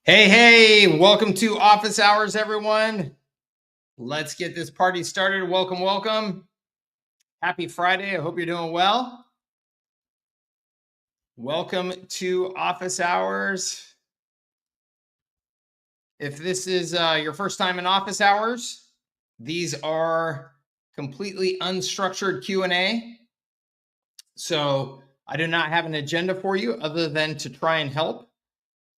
Hey, welcome to office hours, everyone. Let's get this party started. Welcome. Happy Friday. I hope you're doing well. Welcome to office hours. If this is your first time in office hours, these are completely unstructured Q&A. So I do not have an agenda for you other than to try and help.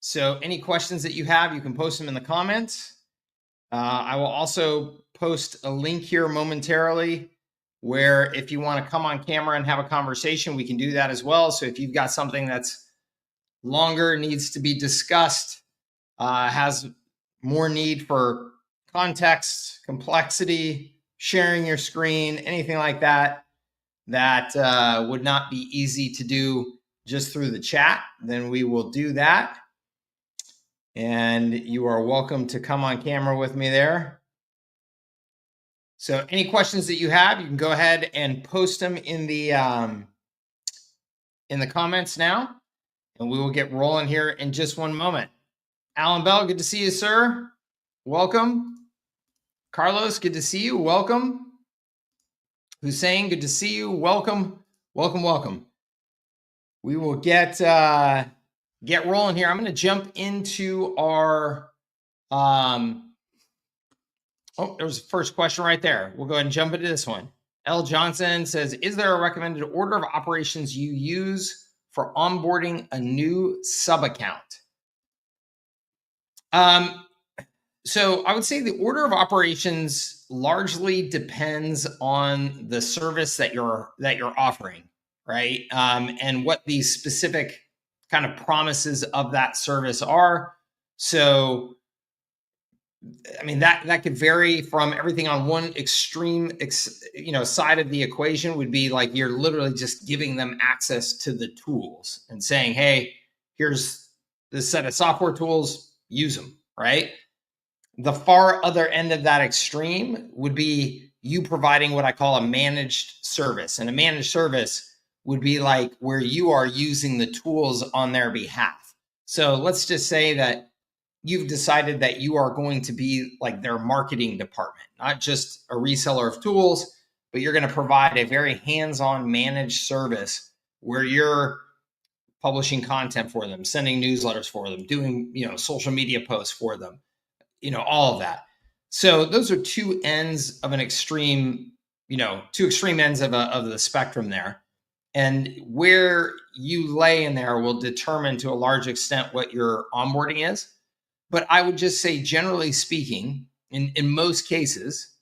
So any questions that you have, you can post them in the comments. I will also post a link here momentarily where if you want to come on camera and have a conversation, we can do that as well. So if you've got something that's longer, needs to be discussed, has more need for context, complexity, sharing your screen, anything like that, that would not be easy to do just through the chat, then we will do that. And you are welcome to come on camera with me there. So any questions that you have, you can go ahead and post them in the comments now, and we will get rolling here in just one moment. Alan Bell, good to see you, sir. Welcome. Carlos, good to see you. Welcome. Hussein, good to see you. Welcome. We will get rolling here. I'm going to jump into our oh, there was the first question right there. We'll go ahead and jump into this one. L. Johnson says, is there a recommended order of operations you use for onboarding a new sub-account? So I would say the order of operations largely depends on the service that you're offering, right? And what the specific kind of promises of that service are. So I mean, that could vary from everything on one extreme, side of the equation would be like you're literally just giving them access to the tools and saying, hey, here's this set of software tools, use them, right? The far other end of that extreme would be you providing what I call a managed service. And a managed service would be like where you are using the tools on their behalf. So let's just say that you've decided that you are going to be like their marketing department, not just a reseller of tools, but you're going to provide a very hands-on managed service where you're publishing content for them, sending newsletters for them, doing, social media posts for them, all of that. So those are two ends of an extreme, two extreme ends of the spectrum there. And where you lay in there will determine to a large extent what your onboarding is. But I would just say, generally speaking, in most cases,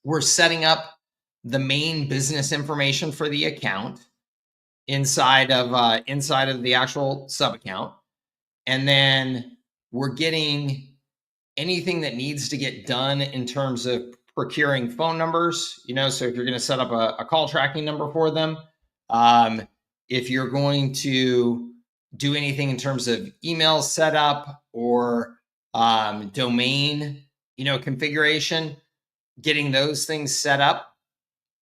we're setting up the main business information for the account inside of the actual sub account, and then we're getting anything that needs to get done in terms of procuring phone numbers. So if you're going to set up a call tracking number for them, if you're going to do anything in terms of email setup or domain, configuration, getting those things set up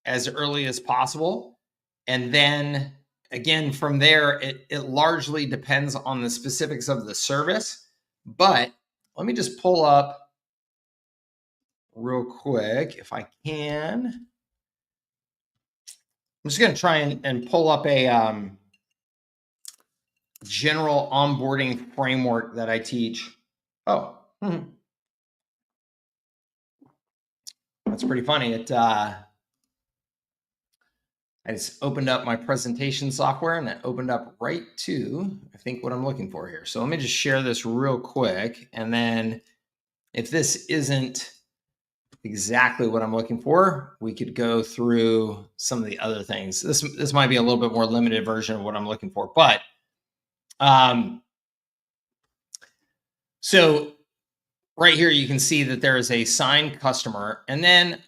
as early as possible. And then again, from there, it largely depends on the specifics of the service. But let me just pull up real quick if I can. I'm just going to try and pull up a general onboarding framework that I teach. Oh, that's pretty funny. I just opened up my presentation software and it opened up right to, I think, what I'm looking for here. So let me just share this real quick. And then if this isn't exactly what I'm looking for, we could go through some of the other things. This might be a little bit more limited version of what I'm looking for, but so right here, you can see that there is a signed customer, and then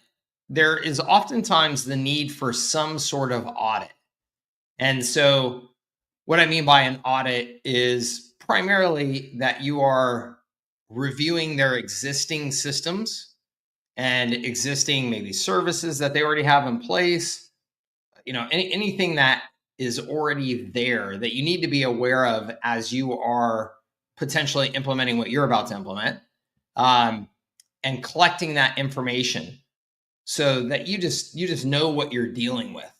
there is oftentimes the need for some sort of audit. And so what I mean by an audit is primarily that you are reviewing their existing systems and existing maybe services that they already have in place, anything that is already there that you need to be aware of as you are potentially implementing what you're about to implement, and collecting that information so that you just know what you're dealing with,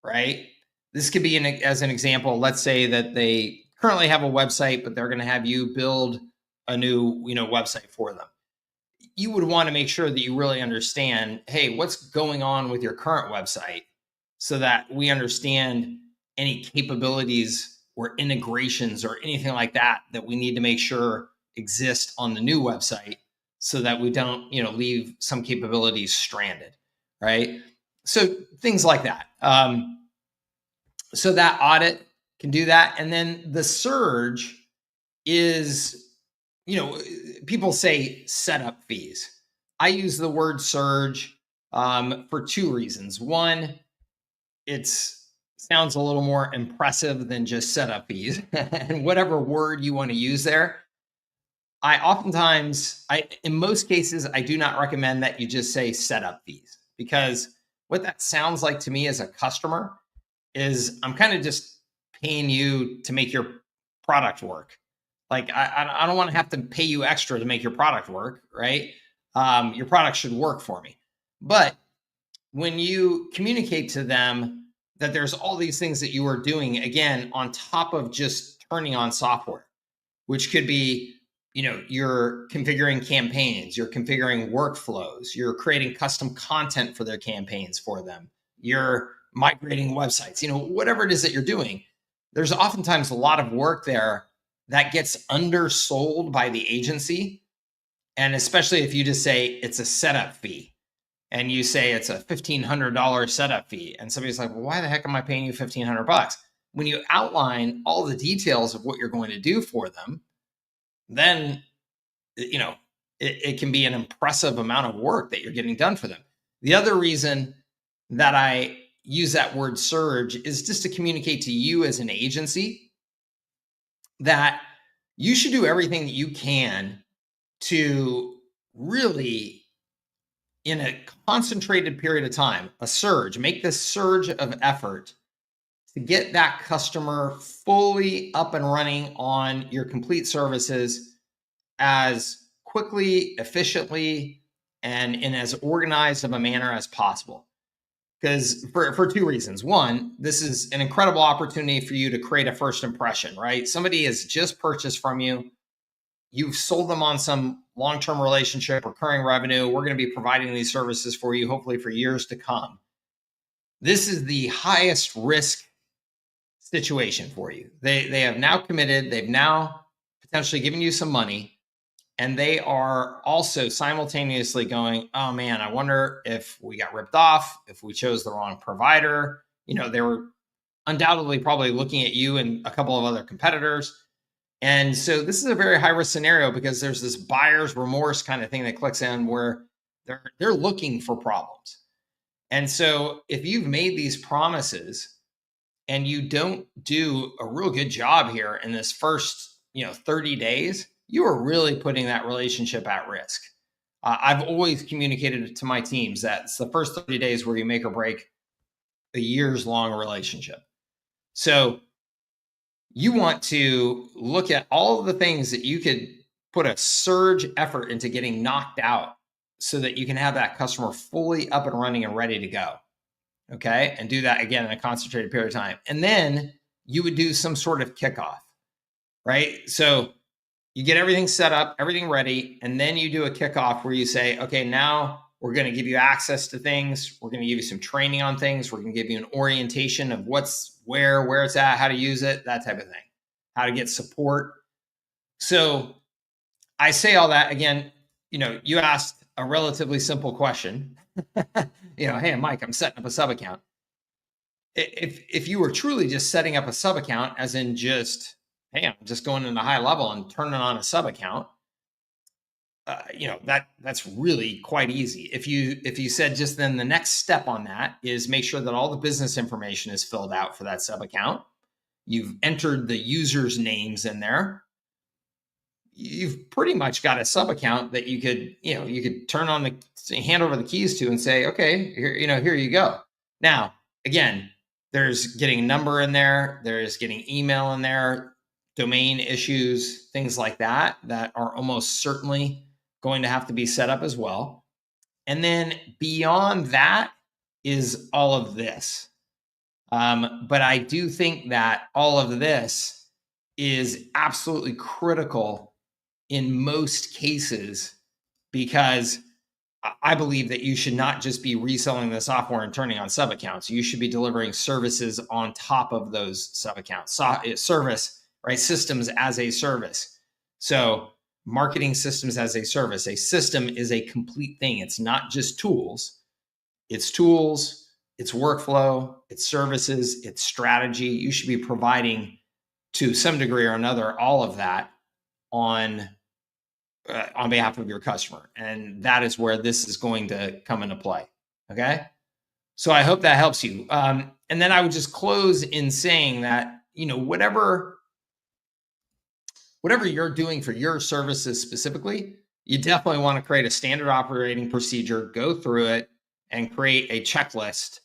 right? This could be as an example. Let's say that they currently have a website, but they're going to have you build a new website for them. You would want to make sure that you really understand, hey, what's going on with your current website, so that we understand any capabilities or integrations or anything like that we need to make sure exist on the new website, so that we don't leave some capabilities stranded, right? So things like that. So that audit can do that. And then the surge is, people say setup fees. I use the word surge for two reasons. One, it sounds a little more impressive than just setup fees. And whatever word you want to use there, in most cases, I do not recommend that you just say setup fees, because what that sounds like to me as a customer is I'm kind of just paying you to make your product work. Like I don't want to have to pay you extra to make your product work, right? Your product should work for me. But when you communicate to them that there's all these things that you are doing, again, on top of just turning on software, which could be, you're configuring campaigns, you're configuring workflows, you're creating custom content for their campaigns for them, you're migrating websites, whatever it is that you're doing, there's oftentimes a lot of work there that gets undersold by the agency. And especially if you just say it's a setup fee, and you say it's a $1,500 setup fee, and somebody's like, well, why the heck am I paying you $1,500? When you outline all the details of what you're going to do for them, then it can be an impressive amount of work that you're getting done for them. The other reason that I use that word surge is just to communicate to you as an agency that you should do everything that you can to really, in a concentrated period of time, make this surge of effort to get that customer fully up and running on your complete services as quickly, efficiently, and in as organized of a manner as possible. Because for two reasons. One, this is an incredible opportunity for you to create a first impression, right? Somebody has just purchased from you. You've sold them on some long-term relationship, recurring revenue. We're going to be providing these services for you, hopefully for years to come. This is the highest risk situation for you. They have now committed. They've now potentially given you some money. And they are also simultaneously going, oh man, I wonder if we got ripped off, if we chose the wrong provider. They were undoubtedly probably looking at you and a couple of other competitors. And so this is a very high risk scenario, because there's this buyer's remorse kind of thing that clicks in, where they're looking for problems. And so if you've made these promises and you don't do a real good job here in this first 30 days, you are really putting that relationship at risk. I've always communicated to my teams that it's the first 30 days where you make or break a years long relationship. So you want to look at all of the things that you could put a surge effort into getting knocked out, so that you can have that customer fully up and running and ready to go. Okay. And do that again in a concentrated period of time. And then you would do some sort of kickoff, right? So you get everything set up, everything ready, and then you do a kickoff where you say, okay, now we're going to give you access to things. We're going to give you some training on things. We're going to give you an orientation of what's where it's at, how to use it, that type of thing, how to get support. So I say all that again, you asked a relatively simple question. Hey, Mike, I'm setting up a sub account. If you were truly just setting up a sub account, as in just, hey, I'm just going into HighLevel and turning on a sub account, that's really quite easy. If you said just then the next step on that is make sure that all the business information is filled out for that sub account. You've entered the users' names in there. You've pretty much got a sub account that you could turn on hand over the keys to and say, okay, here you go. Now, again, there's getting a number in there. There's getting email in there. domain issues, things like that, that are almost certainly going to have to be set up as well. And then beyond that is all of this. But I do think that all of this is absolutely critical in most cases, because I believe that you should not just be reselling the software and turning on sub accounts. You should be delivering services on top of those sub accounts. Service, right? Systems as a service. So marketing systems as a service. A system is a complete thing. It's not just tools. It's tools, it's workflow, it's services, it's strategy. You should be providing, to some degree or another, all of that on behalf of your customer. And that is where this is going to come into play. Okay. So I hope that helps you. And then I would just close in saying that, whatever you're doing for your services specifically, you definitely want to create a standard operating procedure, go through it, and create a checklist,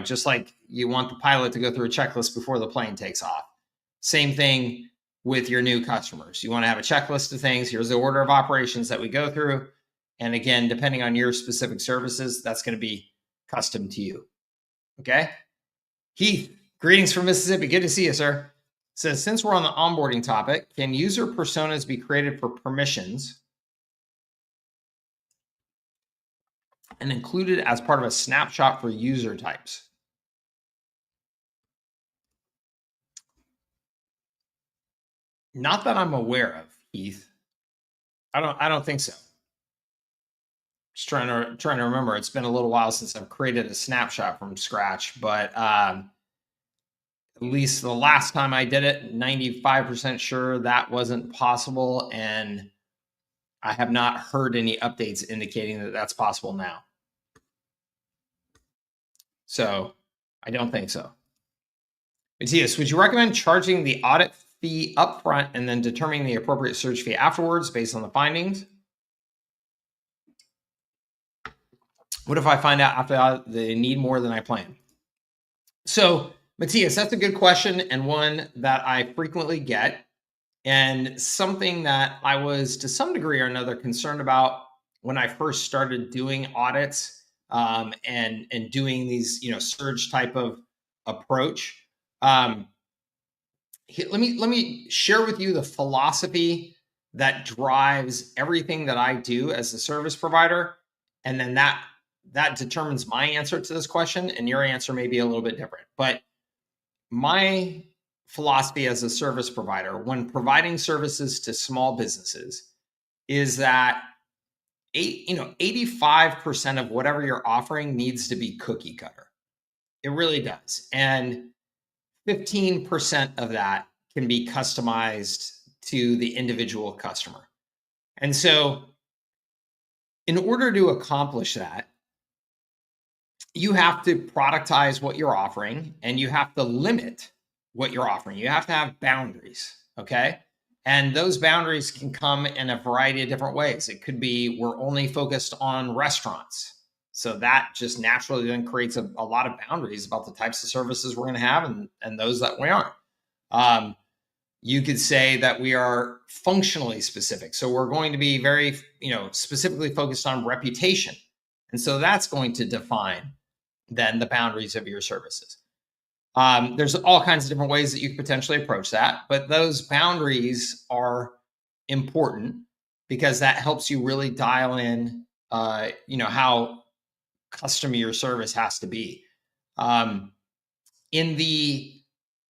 just like you want the pilot to go through a checklist before the plane takes off. Same thing with your new customers. You want to have a checklist of things. Here's the order of operations that we go through. And again, depending on your specific services, that's going to be custom to you. Okay. Heath, greetings from Mississippi. Good to see you, sir. Says, since we're on the onboarding topic, can user personas be created for permissions and included as part of a snapshot for user types? Not that I'm aware of, Heath. I don't think so. Just trying to remember. It's been a little while since I've created a snapshot from scratch, but at least the last time I did it, 95% sure that wasn't possible, and I have not heard any updates indicating that that's possible now. So I don't think so. Matthias, would you recommend charging the audit fee upfront and then determining the appropriate search fee afterwards based on the findings? What if I find out after they need more than I planned? So, Matthias, that's a good question, and one that I frequently get, and something that I was to some degree or another concerned about when I first started doing audits and doing these surge type of approach. Let me share with you the philosophy that drives everything that I do as a service provider, and then that determines my answer to this question, and your answer may be a little bit different. But my philosophy as a service provider when providing services to small businesses is that 85% of whatever you're offering needs to be cookie cutter. It really does. And 15% of that can be customized to the individual customer. And so in order to accomplish that, you have to productize what you're offering, and you have to limit what you're offering. You have to have boundaries, okay? And those boundaries can come in a variety of different ways. It could be we're only focused on restaurants. So that just naturally then creates a lot of boundaries about the types of services we're going to have and those that we aren't. You could say that we are functionally specific. So we're going to be very, specifically focused on reputation. And so that's going to define then the boundaries of your services. There's all kinds of different ways that you could potentially approach that, but those boundaries are important because that helps you really dial in, how custom your service has to be. In the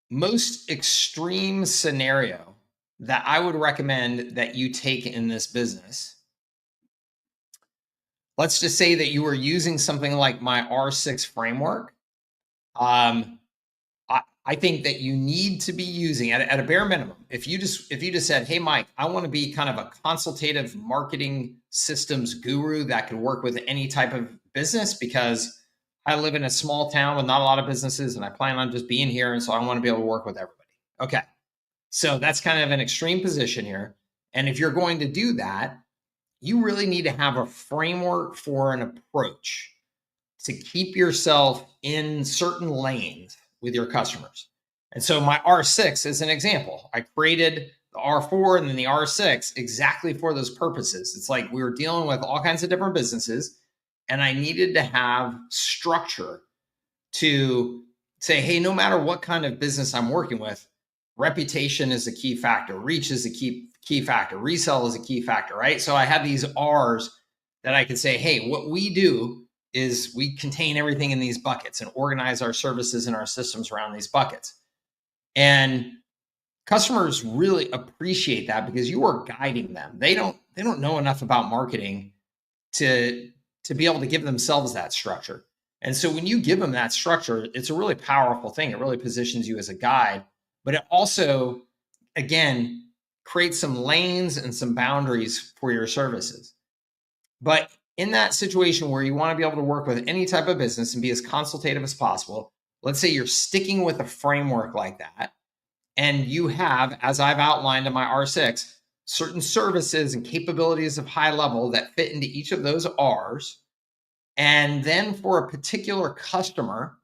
most extreme scenario that I would recommend that you take in this business, let's just say that you are using something like my R6 framework. I think that you need to be using at a bare minimum. If you just said, hey, Mike, I want to be kind of a consultative marketing systems guru that can work with any type of business because I live in a small town with not a lot of businesses and I plan on just being here. And so I want to be able to work with everybody. Okay. So that's kind of an extreme position here. And if you're going to do that, you really need to have a framework for an approach to keep yourself in certain lanes with your customers. And so my R6 is an example. I created the R4 and then the R6 exactly for those purposes. It's like we were dealing with all kinds of different businesses, and I needed to have structure to say, hey, no matter what kind of business I'm working with, reputation is a key factor, reach is a key factor, resell is a key factor, right? So I have these R's that I can say, hey, what we do is we contain everything in these buckets and organize our services and our systems around these buckets. And customers really appreciate that because you are guiding them. They don't know enough about marketing to be able to give themselves that structure. And so when you give them that structure, it's a really powerful thing. It really positions you as a guide, but it also, again, creates some lanes and some boundaries for your services. But in that situation where you want to be able to work with any type of business and be as consultative as possible, let's say you're sticking with a framework like that, and you have, as I've outlined in my R6, certain services and capabilities of HighLevel that fit into each of those R's. And then for a particular customer,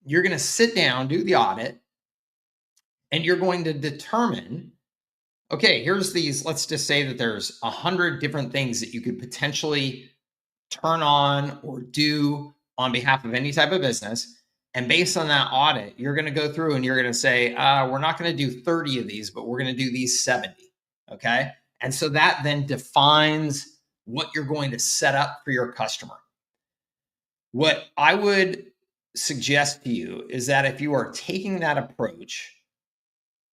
you're going to sit down, do the audit, and you're going to determine, okay, here's these, let's just say that there's 100 different things that you could potentially turn on or do on behalf of any type of business. And based on that audit, you're going to go through and you're going to say, we're not going to do 30 of these, but we're going to do these 70. Okay. And so that then defines what you're going to set up for your customer. What I would suggest to you is that if you are taking that approach,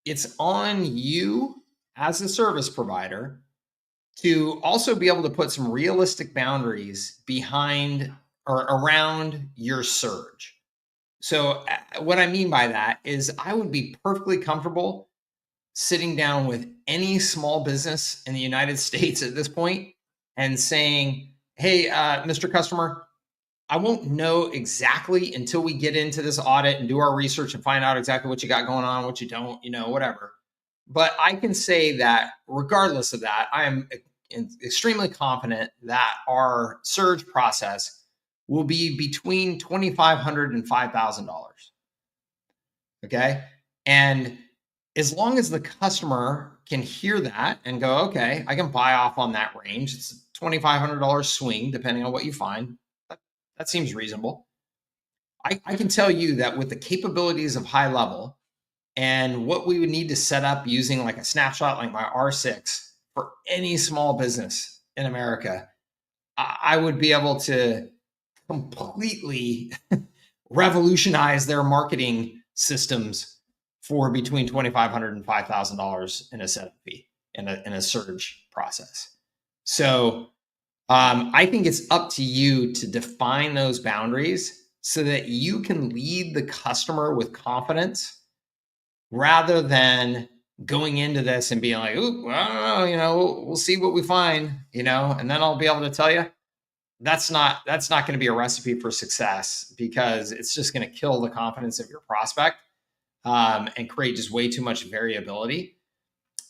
it's on you as a service provider to also be able to put some realistic boundaries behind or around your surge. So what I mean by that is I would be perfectly comfortable sitting down with any small business in the United States at this point and saying, hey, Mr. Customer, I won't know exactly until we get into this audit and do our research and find out exactly what you got going on, what you don't, whatever. But I can say that regardless of that, I am extremely confident that our surge process will be between $2,500 and $5,000. Okay. And as long as the customer can hear that and go, okay, I can buy off on that range. It's a $2,500 swing, depending on what you find. That seems reasonable. I can tell you that with the capabilities of HighLevel and what we would need to set up using like a snapshot like my R6 for any small business in America, I would be able to completely revolutionize their marketing systems for between $2,500 and $5,000 in a setup fee in a surge process. So I think it's up to you to define those boundaries so that you can lead the customer with confidence rather than going into this and being like, "Ooh, well, we'll see what we find, and then I'll be able to tell you." That's not going to be a recipe for success because it's just going to kill the confidence of your prospect and create just way too much variability.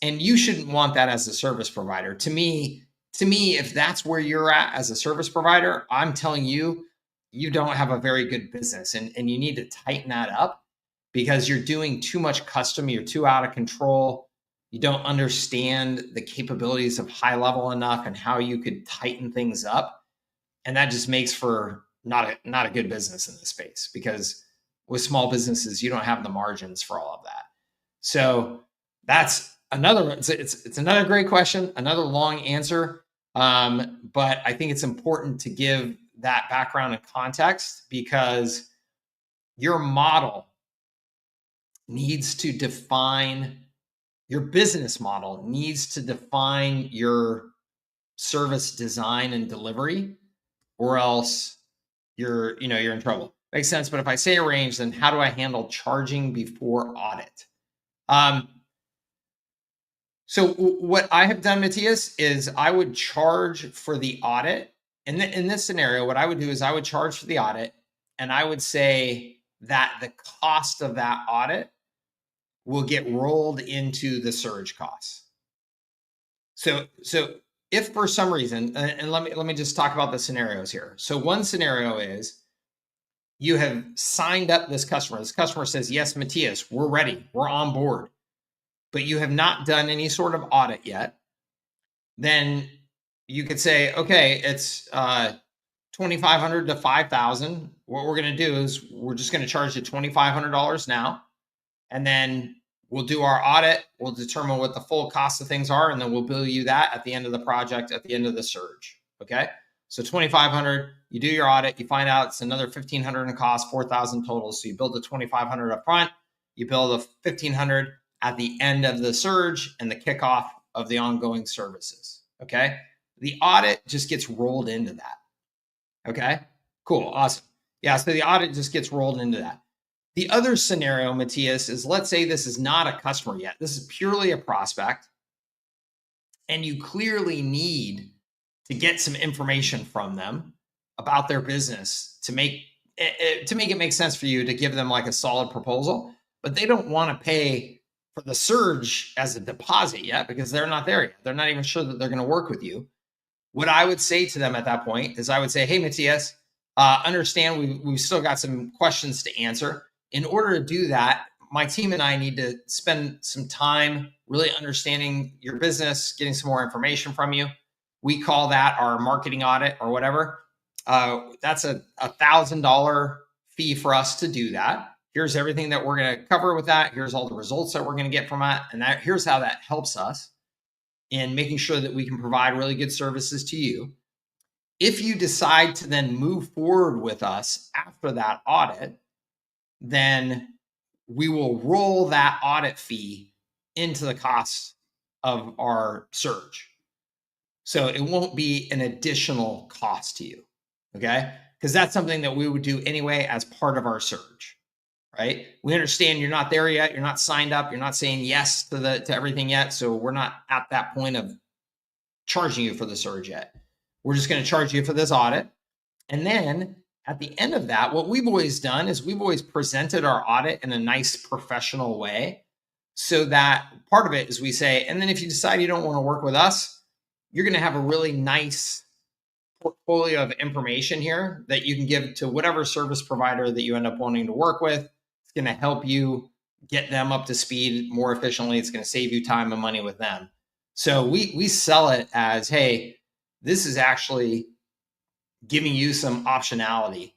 And you shouldn't want that as a service provider. To me, if that's where you're at as a service provider, I'm telling you, you don't have a very good business and you need to tighten that up because you're doing too much custom. You're too out of control. You don't understand the capabilities of HighLevel enough and how you could tighten things up. And that just makes for not a good business in this space because with small businesses, you don't have the margins for all of that. So that's another, it's another great question, another long answer. But I think it's important to give that background and context because your model needs to define, your business model needs to define your service design and delivery, or else you're in trouble. Makes sense. But if I say a range, then how do I handle charging before audit? So what I have done, Matthias, is I would charge for the audit. And in this scenario, what I would do is I would charge for the audit, and I would say that the cost of that audit will get rolled into the surge costs. So if for some reason, and let me just talk about the scenarios here. So one scenario is you have signed up this customer. This customer says, yes, Matthias, we're ready. We're on board. But you have not done any sort of audit yet. Then you could say, okay, it's $2,500 to $5,000. What we're going to do is we're just going to charge you $2,500 now. And then we'll do our audit. We'll determine what the full cost of things are. And then we'll bill you that at the end of the project, at the end of the surge. Okay. So 2,500, you do your audit, you find out it's another 1,500 in cost, 4,000 total. So you build the 2,500 up front, you build the 1,500 at the end of the surge and the kickoff of the ongoing services. Okay. The audit just gets rolled into that. Okay, cool, awesome. Yeah, so the audit just gets rolled into that. The other scenario, Matthias, is let's say this is not a customer yet. This is purely a prospect. And you clearly need to get some information from them about their business to make it make sense for you to give them like a solid proposal, but they don't want to pay for the surge as a deposit yet because they're not there yet. They're not even sure that they're going to work with you. What I would say to them at that point is I would say, hey, Matthias, understand we've still got some questions to answer. In order to do that, my team and I need to spend some time really understanding your business, getting some more information from you. We call that our marketing audit or whatever. That's a $1,000 fee for us to do that. Here's everything that we're going to cover with that. Here's all the results that we're going to get from that. And here's how that helps us in making sure that we can provide really good services to you. If you decide to then move forward with us after that audit, then we will roll that audit fee into the cost of our surge. So it won't be an additional cost to you, okay? Because that's something that we would do anyway as part of our surge, right? We understand you're not there yet. You're not signed up. You're not saying yes to everything yet. So we're not at that point of charging you for the surge yet. We're just going to charge you for this audit. And then at the end of that, what we've always done is we've always presented our audit in a nice professional way. So that part of it is we say, and then if you decide you don't want to work with us, you're going to have a really nice portfolio of information here that you can give to whatever service provider that you end up wanting to work with. It's going to help you get them up to speed more efficiently. It's going to save you time and money with them. So we sell it as, hey, this is actually giving you some optionality,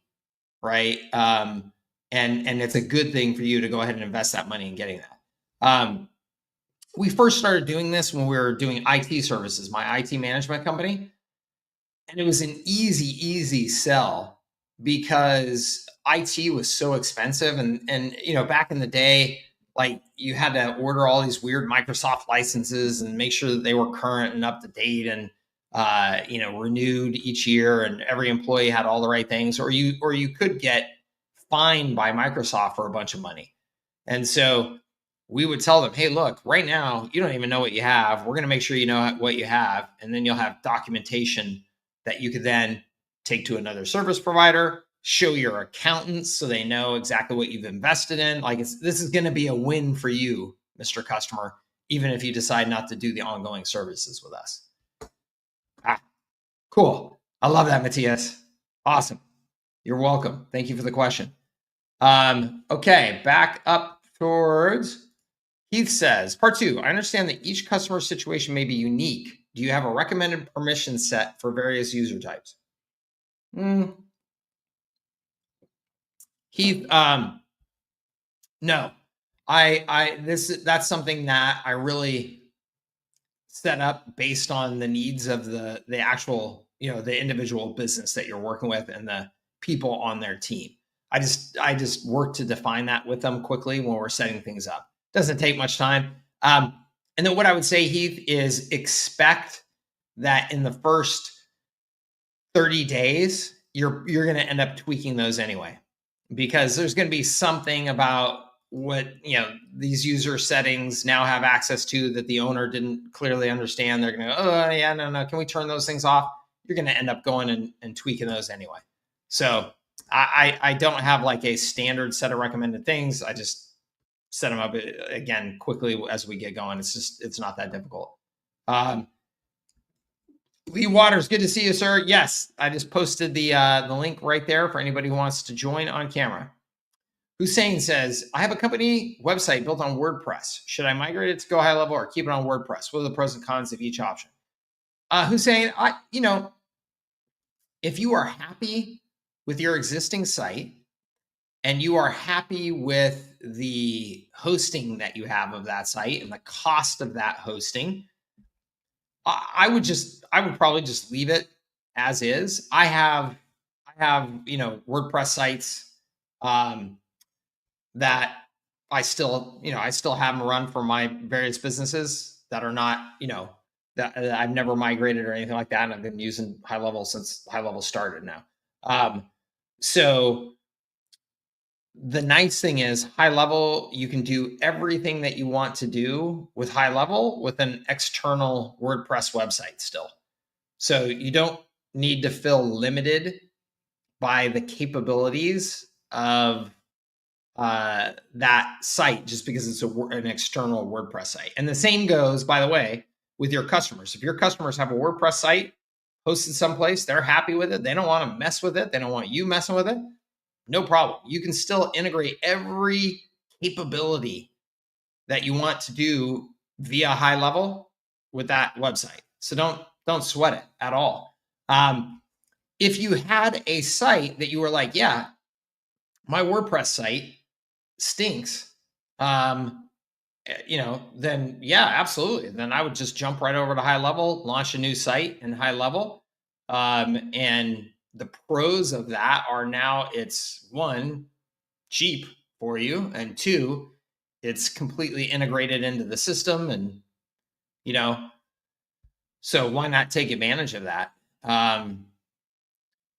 right? And it's a good thing for you to go ahead and invest that money in getting that. We first started doing this when we were doing IT services, my IT management company. And it was an easy sell because IT was so expensive. And you know, back in the day, like you had to order all these weird Microsoft licenses and make sure that they were current and up to date and you know, renewed each year, and every employee had all the right things, or you could get fined by Microsoft for a bunch of money. And so we would tell them, hey, look, right now, you don't even know what you have. We're going to make sure you know what you have. And then you'll have documentation that you could then take to another service provider, show your accountants so they know exactly what you've invested in. Like this is going to be a win for you, Mr. Customer, even if you decide not to do the ongoing services with us. Cool. I love that, Matthias. Awesome. You're welcome. Thank you for the question. Okay, back up towards Keith says, part 2, I understand that each customer situation may be unique. Do you have a recommended permission set for various user types? Keith, no. That's something that I really set up based on the needs of the actual, you know, the individual business that you're working with and the people on their team. I just work to define that with them quickly when we're setting things up. Doesn't take much time. And then what I would say, Heath, is expect that in the first 30 days, you're going to end up tweaking those anyway, because there's going to be something about what, you know, these user settings now have access to that the owner didn't clearly understand. They're going to go, oh yeah, no, can we turn those things off? You're going to end up going and tweaking those anyway. So I don't have like a standard set of recommended things. I just set them up again quickly as we get going. It's not that difficult. Lee Waters, good to see you, sir. Yes, I just posted the link right there for anybody who wants to join on camera. Hussein says, I have a company website built on WordPress. Should I migrate it to go high level or keep it on WordPress? What are the pros and cons of each option? Hussein, if you are happy with your existing site and you are happy with the hosting that you have of that site and the cost of that hosting, I would probably just leave it as is. I have WordPress sites that I still have them run for my various businesses that are not, that I've never migrated or anything like that. And I've been using HighLevel since HighLevel started now. So the nice thing is HighLevel, you can do everything that you want to do with HighLevel with an external WordPress website still. So you don't need to feel limited by the capabilities of that site just because it's an external WordPress site. And the same goes, by the way, with your customers. If your customers have a WordPress site hosted someplace, they're happy with it, they don't want to mess with it, they don't want you messing with it, no problem. You can still integrate every capability that you want to do via HighLevel with that website. So don't sweat it at all. If you had a site that you were like, yeah, my WordPress site stinks, then yeah, absolutely. Then I would just jump right over to HighLevel, launch a new site in HighLevel. And the pros of that are now it's one, cheap for you, and two, it's completely integrated into the system. And, so why not take advantage of that? And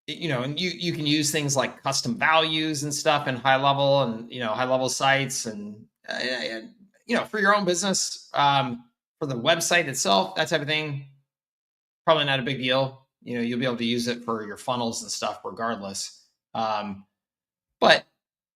you can use things like custom values and stuff in HighLevel and, HighLevel sites and, for your own business, for the website itself, that type of thing, probably not a big deal. You'll be able to use it for your funnels and stuff regardless. But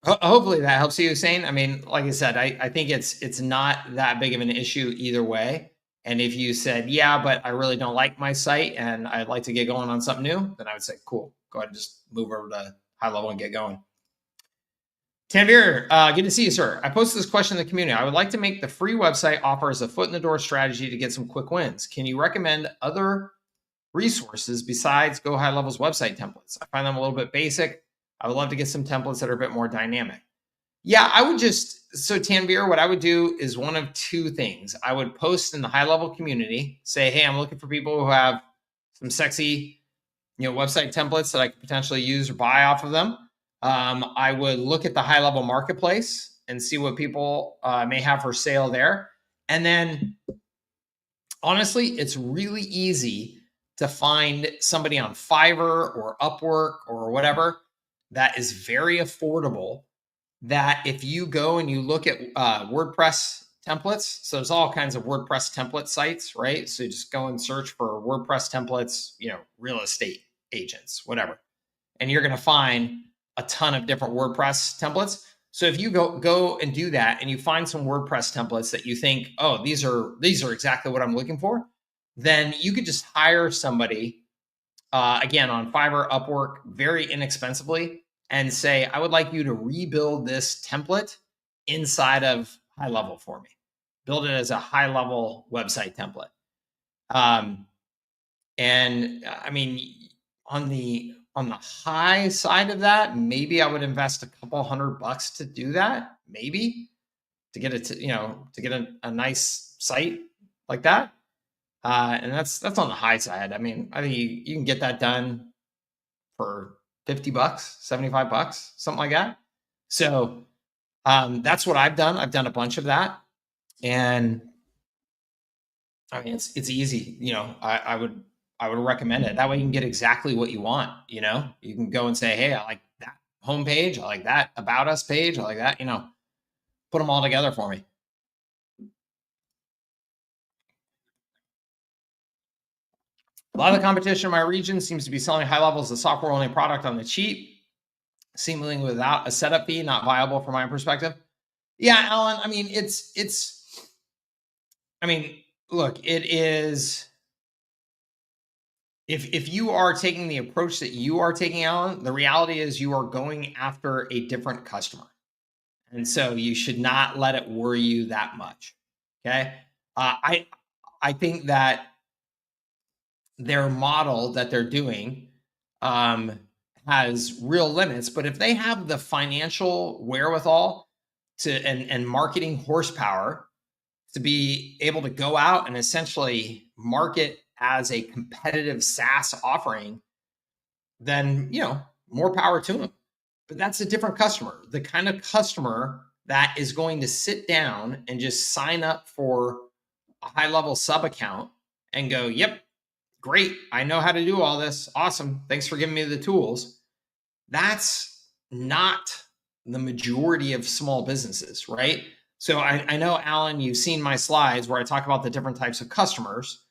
hopefully that helps you, Hussein. I mean, like I said, I think it's not that big of an issue either way. And if you said, yeah, but I really don't like my site and I'd like to get going on something new, then I would say, cool, go ahead and just move over to HighLevel and get going. Tanvir, good to see you, sir. I posted this question in the community. I would like to make the free website offer as a foot in the door strategy to get some quick wins. Can you recommend other resources besides Go HighLevel's website templates? I find them a little bit basic. I would love to get some templates that are a bit more dynamic. Yeah, so Tanvir, what I would do is one of two things. I would post in the HighLevel community, say, hey, I'm looking for people who have some sexy, website templates that I could potentially use or buy off of them. I would look at the HighLevel marketplace and see what people may have for sale there. And then, honestly, it's really easy to find somebody on Fiverr or Upwork or whatever that is very affordable, that if you go and you look at WordPress templates, so there's all kinds of WordPress template sites, right? So you just go and search for WordPress templates, real estate agents, whatever. And you're going to find a ton of different WordPress templates. So if you go and do that and you find some WordPress templates that you think, oh, these are exactly what I'm looking for, then you could just hire somebody, again, on Fiverr, Upwork, very inexpensively, and say, I would like you to rebuild this template inside of HighLevel for me. Build it as a HighLevel website template. And I mean, on the high side of that, maybe I would invest a couple $100 to do that, maybe to get it to get a nice site like that. And that's on the high side. I mean, I think you can get that done for $50, $75, something like that. So that's what I've done. I've done a bunch of that, and I mean it's easy. I would recommend it. That way you can get exactly what you want. You can go and say, hey, I like that homepage, I like that about us page, I like that. Put them all together for me. A lot of the competition in my region seems to be selling HighLevel as a software-only product on the cheap, seemingly without a setup fee, not viable from my perspective. Yeah, Alan, I mean, look, it is, If you are taking the approach that you are taking, Alan, the reality is you are going after a different customer. And so you should not let it worry you that much. Okay. I think that their model that they're doing um, has real limits, but if they have the financial wherewithal to and marketing horsepower to be able to go out and essentially market as a competitive SaaS offering, then more power to them. But that's a different customer, the kind of customer that is going to sit down and just sign up for a HighLevel sub account and go, yep, great, I know how to do all this, awesome, thanks for giving me the tools. That's not the majority of small businesses, right? So I know, Alan, you've seen my slides where I talk about the different types of customers,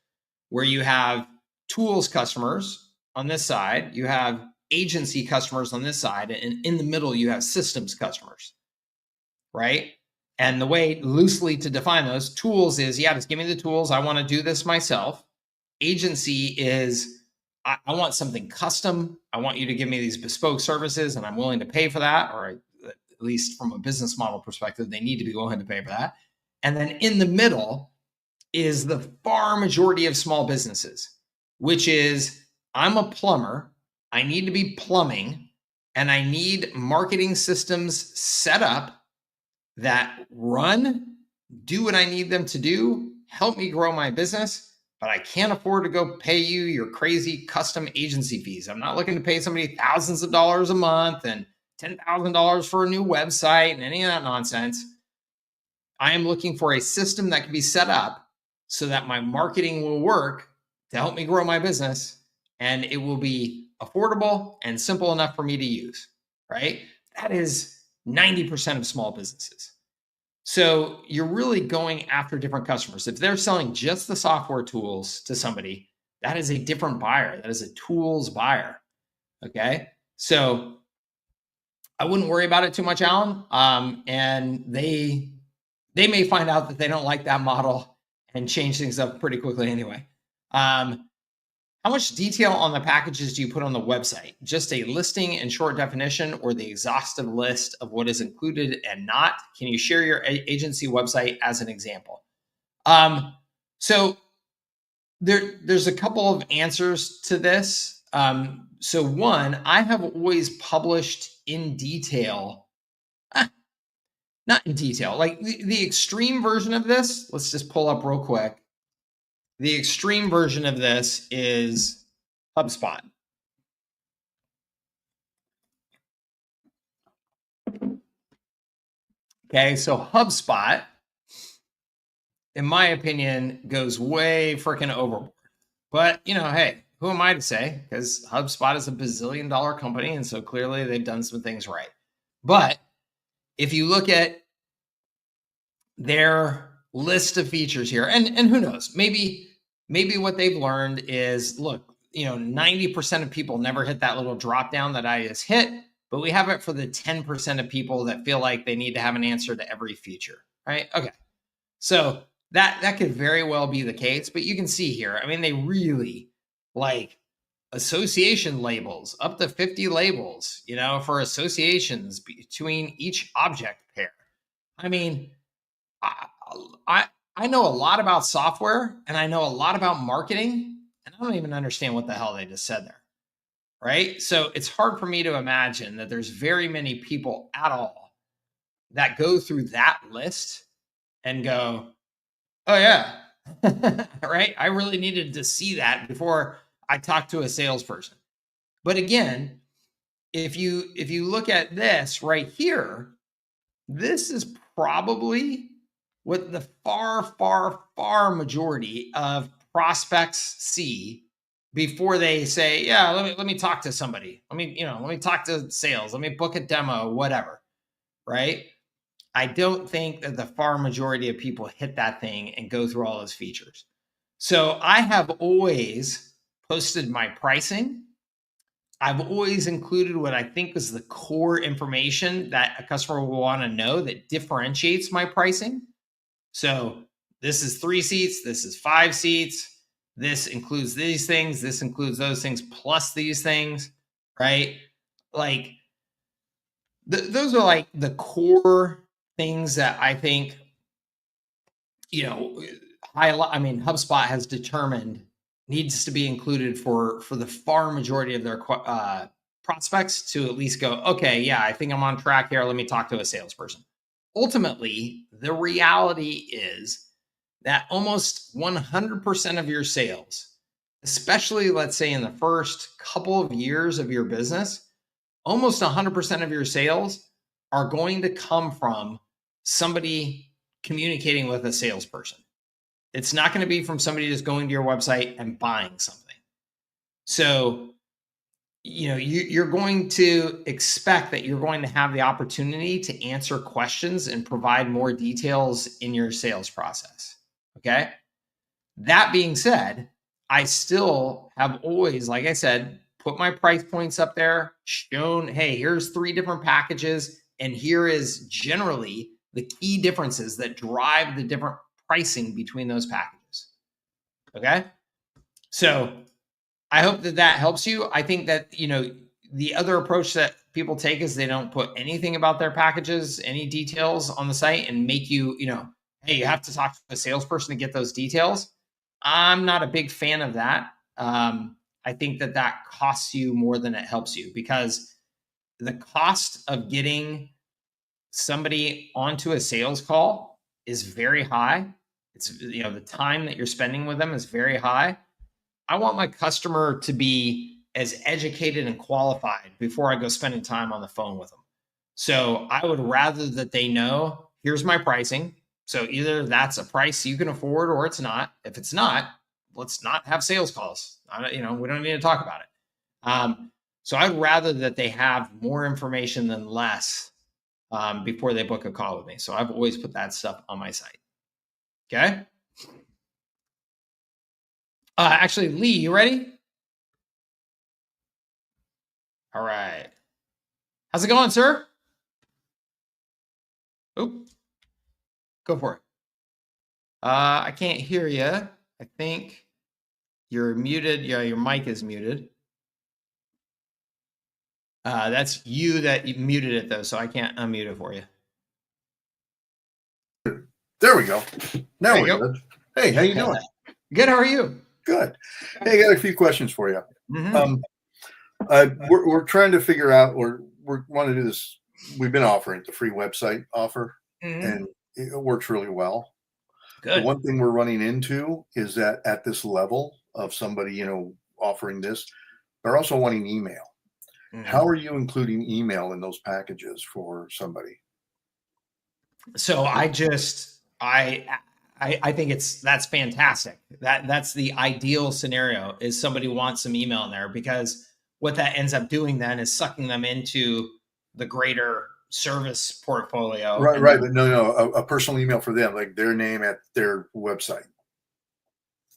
where you have tools customers on this side, you have agency customers on this side, and in the middle, you have systems customers, right? And the way loosely to define those tools is, yeah, just give me the tools. I want to do this myself. Agency is, I want something custom. I want you to give me these bespoke services, and I'm willing to pay for that, or at least from a business model perspective, they need to be willing to pay for that. And then in the middle is the far majority of small businesses, which is, I'm a plumber. I need to be plumbing, and I need marketing systems set up that run, do what I need them to do, help me grow my business, but I can't afford to go pay you your crazy custom agency fees. I'm not looking to pay somebody thousands of dollars a month and $10,000 for a new website and any of that nonsense. I am looking for a system that can be set up so that my marketing will work to help me grow my business, and it will be affordable and simple enough for me to use, right? That is 90% of small businesses. So you're really going after different customers. If they're selling just the software tools to somebody, that is a different buyer. That is a tools buyer. Okay. So I wouldn't worry about it too much, Alan. And they may find out that they don't like that model and change things up pretty quickly anyway. How much detail on the packages do you put on the website? Just a listing and short definition, or the exhaustive list of what is included and not? Can you share your agency website as an example? So there's a couple of answers to this. So one, I have always published in detail, not in detail, like the extreme version of this. Let's just pull up real quick. The extreme version of this is HubSpot. Okay, so HubSpot, in my opinion, goes way freaking overboard. But, hey, who am I to say? Because HubSpot is a bazillion-dollar company, and so clearly they've done some things right. But if you look at their list of features here, and who knows, maybe what they've learned is, look, 90% of people never hit that little drop down that I just hit, but we have it for the 10% of people that feel like they need to have an answer to every feature, right? Okay. So that could very well be the case, but you can see here, I mean, they really like association labels, up to 50 labels, for associations between each object pair. I mean, I know a lot about software, and I know a lot about marketing, and I don't even understand what the hell they just said there. Right. So it's hard for me to imagine that there's very many people at all that go through that list and go, oh yeah, right. I really needed to see that before I talked to a salesperson. But again, if you look at this right here, this is probably what the far majority of prospects see before they say, yeah, let me talk to somebody. Let me talk to sales. Let me book a demo, whatever. Right. I don't think that the far majority of people hit that thing and go through all those features. So I have always posted my pricing. I've always included what I think is the core information that a customer will want to know that differentiates my pricing. So this is 3 seats. This is 5 seats. this includes these things, this includes those things, plus these things, right? Like those are like the core things that I think, HubSpot has determined needs to be included for the far majority of their prospects to at least go, okay, yeah, I think I'm on track here. Let me talk to a salesperson. Ultimately, the reality is that almost 100% of your sales, especially let's say in the first couple of years of your business, almost 100% of your sales are going to come from somebody communicating with a salesperson. It's not going to be from somebody just going to your website and buying something. So, you're going to expect that you're going to have the opportunity to answer questions and provide more details in your sales process. Okay. That being said, I still have always, like I said, put my price points up there, shown, hey, here's 3 different packages, and here is generally the key differences that drive the different pricing between those packages. Okay. So I hope that helps you. I think that, the other approach that people take is they don't put anything about their packages, any details on the site, and make you, hey, you have to talk to a salesperson to get those details. I'm not a big fan of that. I think that costs you more than it helps you, because the cost of getting somebody onto a sales call is very high. It's, the time that you're spending with them is very high. I want my customer to be as educated and qualified before I go spending time on the phone with them. So I would rather that they know, here's my pricing. So either that's a price you can afford or it's not. If it's not, let's not have sales calls. We don't need to talk about it. So I'd rather that they have more information than less before they book a call with me. So I've always put that stuff on my site. Okay. Actually, Lee, you ready? All right. How's it going, sir? Oop. Go for it. I can't hear you. I think you're muted. Yeah, your mic is muted. That's you that you muted it though, so I can't unmute it for you. There we go. Now we're good. Hey, how you doing? Good. How are you? Good. Hey, I got a few questions for you. Mm-hmm. We're trying to figure out, or we want to do this. We've been offering the free website offer, and it works really well. Good. The one thing we're running into is that at this level of somebody, offering this, they're also wanting email. How are you including email in those packages for somebody? So I think that's fantastic. That's the ideal scenario, is somebody wants some email in there, because what that ends up doing then is sucking them into the greater service portfolio. Right. But no, a personal email for them, like their name at their website.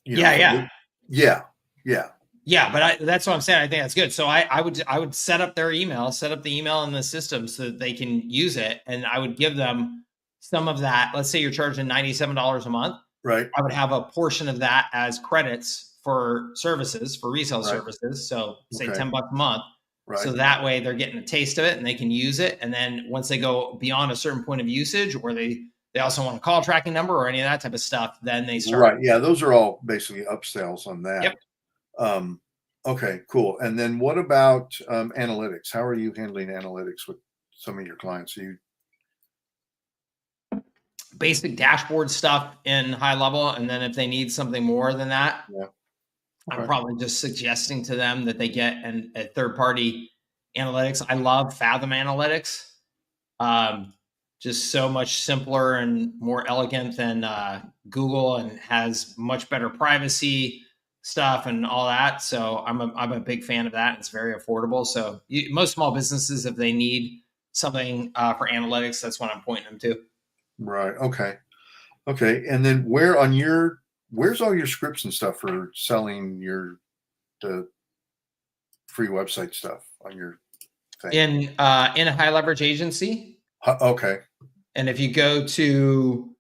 Yeah. But that's what I'm saying. I think that's good. So I would set up their email, set up the email in the system so that they can use it. And I would give them some of that. Let's say you're charging $97 a month. Right. I would have a portion of that as credits for services, for resale services. So say $10 a month. Right. So that way they're getting a taste of it and they can use it. And then once they go beyond a certain point of usage, or they also want a call tracking number or any of that type of stuff, then they start. Right. Yeah. Those are all basically upsells on that. Yep. Okay, cool. And then what about analytics? How are you handling analytics with some of your clients? Basic dashboard stuff in HighLevel, and then if they need something more than that, I'm probably just suggesting to them that they get a third-party analytics. I love Fathom Analytics. Just so much simpler and more elegant than Google, and has much better privacy stuff and all that. So I'm a big fan of that. It's very affordable. So most small businesses, if they need something for analytics, that's what I'm pointing them to. Right. Okay. And then where's all your scripts and stuff for selling the free website stuff on your thing? In a high leverage agency. Okay. And if you go to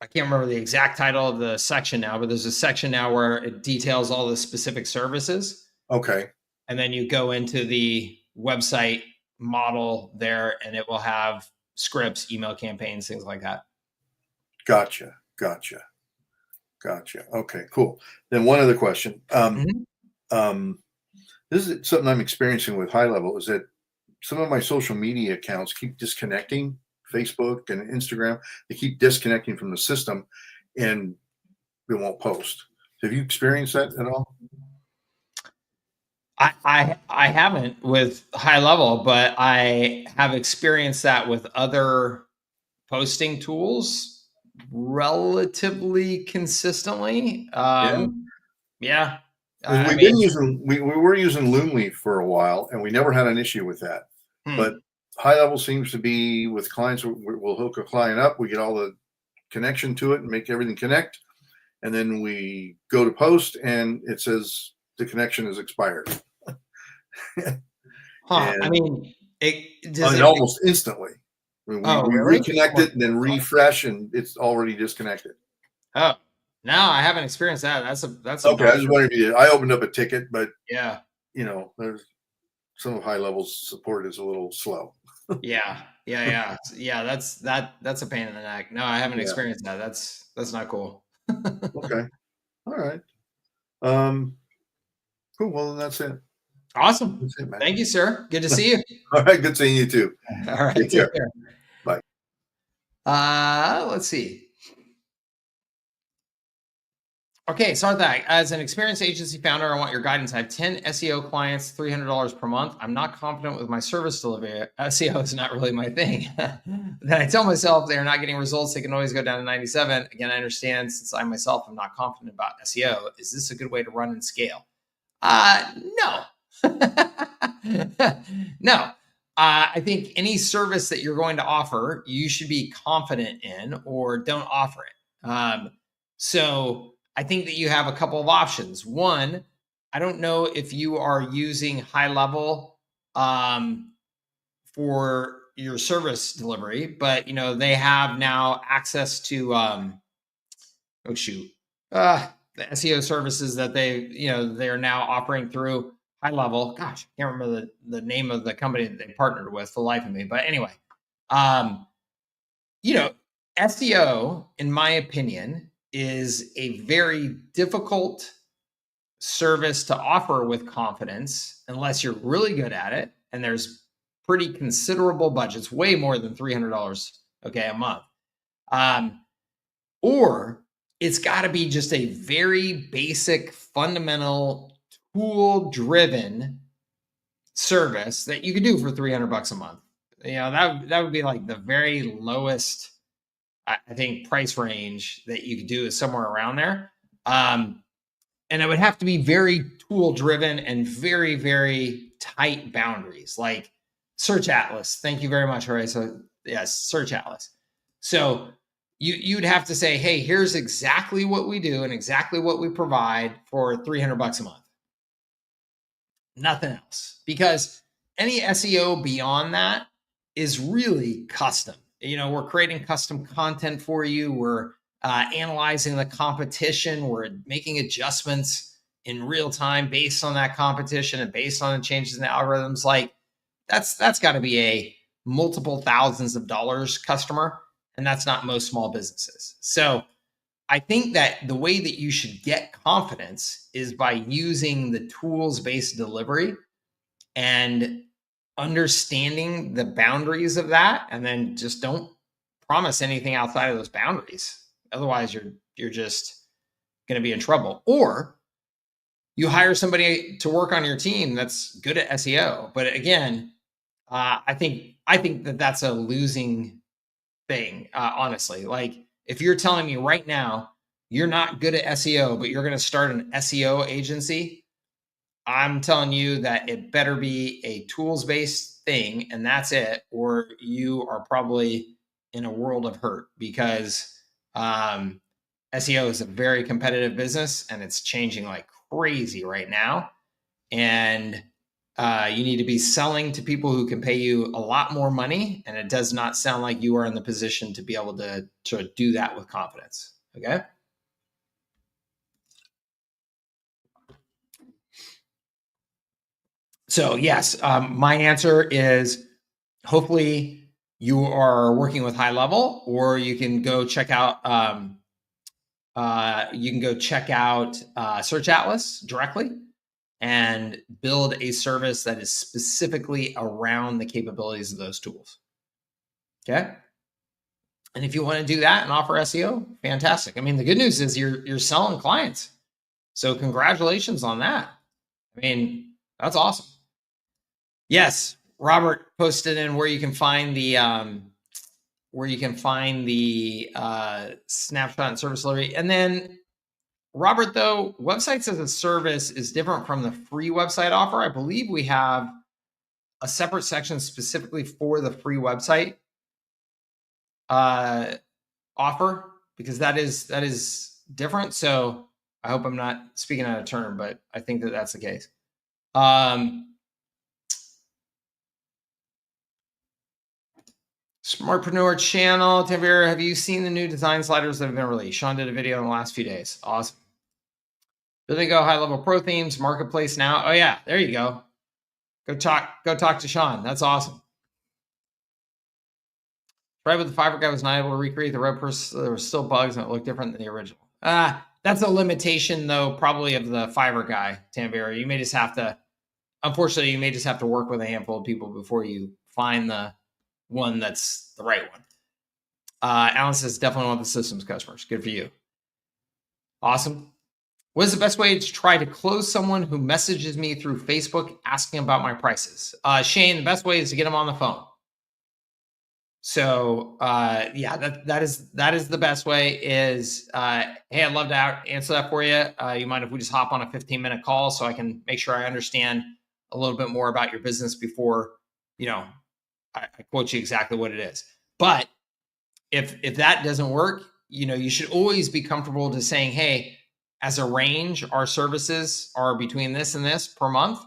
I can't remember the exact title of the section now, but there's a section now where it details all the specific services. Okay. And then you go into the website model there and it will have scripts, email campaigns, things like that. Gotcha. Okay, cool. Then one other question. Mhm. This is something I'm experiencing with HighLevel is that some of my social media accounts keep disconnecting. Facebook and Instagram, they keep disconnecting from the system and they won't post. Have you experienced that at all? I haven't with HighLevel, but I have experienced that with other posting tools relatively consistently. Yeah. Yeah. Because I we've mean, been using we were using Loomly for a while and we never had an issue with that. But hmm. HighLevel seems to be with clients, we'll hook a client up, we get all the connection to it and make everything connect. And then we go to post and it says the connection is expired. Huh. I And mean, does it? almost instantly. Oh, We really? reconnect it and then refresh and it's already disconnected. Oh, no, I haven't experienced that. That's Okay, I impressive. just wondered if you did. I opened up a ticket, but Yeah. there's some of HighLevel support is a little slow. Yeah. Yeah. Yeah. Yeah. That's a pain in the neck. No, I haven't Yeah. experienced that. That's not cool. Okay. All right. Um, cool. Well, then that's it. Awesome. That's it, man. Thank you, sir. Good to see you. All right. Good seeing you too. All right. Take Take care. care. Bye. Let's see. Okay, start that. As an experienced agency founder, I want your guidance. I have 10 SEO clients, $300 per month. I'm not confident with my service delivery. SEO is not really my thing. Then I tell myself they're not getting results. They can always go down to 97. Again, I understand since I myself am not confident about SEO. Is this a good way to run and scale? No. No. I think any service that you're going to offer, you should be confident in or don't offer it. So I think that you have a couple of options. One, I don't know if you are using HighLevel for your service delivery, but they have now access to oh shoot, the SEO services that they're now offering through HighLevel. Gosh, I can't remember the name of the company that they partnered with for the life of me. But anyway, um, you know, SEO, in my opinion, is a very difficult service to offer with confidence unless you're really good at it. And there's pretty considerable budgets, way more than $300, okay, a month. Um, or it's got to be just a very basic, fundamental, tool driven service that you could do for $300 a month. That would be like the very lowest, I think, price range that you could do is somewhere around there. And it would have to be very tool driven and very, very tight boundaries, like Search Atlas. Thank you very much. All right. So, yes, Search Atlas. So, you'd have to say, hey, here's exactly what we do and exactly what we provide for $300 a month. Nothing else. Because any SEO beyond that is really custom. We're creating custom content for you. We're analyzing the competition. We're making adjustments in real time based on that competition and based on the changes in the algorithms. Like that's got to be a multiple thousands of dollars customer, and that's not most small businesses. So I think that the way that you should get confidence is by using the tools based delivery and understanding the boundaries of that, and then just don't promise anything outside of those boundaries. Otherwise, you're just going to be in trouble. Or you hire somebody to work on your team that's good at SEO. But again, I think that that's a losing thing. Honestly, like if you're telling me right now you're not good at SEO, but you're going to start an SEO agency, I'm telling you that it better be a tools based thing and that's it, or you are probably in a world of hurt because SEO is a very competitive business and it's changing like crazy right now. And You need to be selling to people who can pay you a lot more money, and it does not sound like you are in the position to be able to do that with confidence. Okay. So yes, my answer is hopefully you are working with HighLevel, or you can go check out Search Atlas directly and build a service that is specifically around the capabilities of those tools. Okay. And if you want to do that and offer SEO, fantastic. I mean, the good news is you're selling clients. So congratulations on that. I mean, that's awesome. Yes, Robert posted in where you can find the snapshot and service delivery. And then Robert, though, websites as a service is different from the free website offer. I believe we have a separate section specifically for the free website offer, because that is different. So I hope I'm not speaking out of turn, but I think that that's the case. Smartpreneur channel, Tanvir, have you seen the new design sliders that have been released? Sean did a video in the last few days. Awesome. Building Go HighLevel Pro themes, marketplace now. Oh yeah, there you go. Go talk to Sean. That's awesome. Right, with the Fiverr guy was not able to recreate the WordPress. There were still bugs and it looked different than the original. That's a limitation, though, probably of the Fiverr guy, Tanvir. You may just have to, unfortunately, you may just have to work with a handful of people before you find the one that's the right one. Alan says, definitely one of the systems customers. Good for you. Awesome. What is the best way to try to close someone who messages me through Facebook asking about my prices? Shane, the best way is to get them on the phone. So yeah, that is the best way. Is hey, I'd love to answer that for you. You mind if we just hop on a 15-minute call so I can make sure I understand a little bit more about your business before I quote you exactly what it is. But if that doesn't work, you should always be comfortable to saying, hey, as a range, our services are between this and this per month.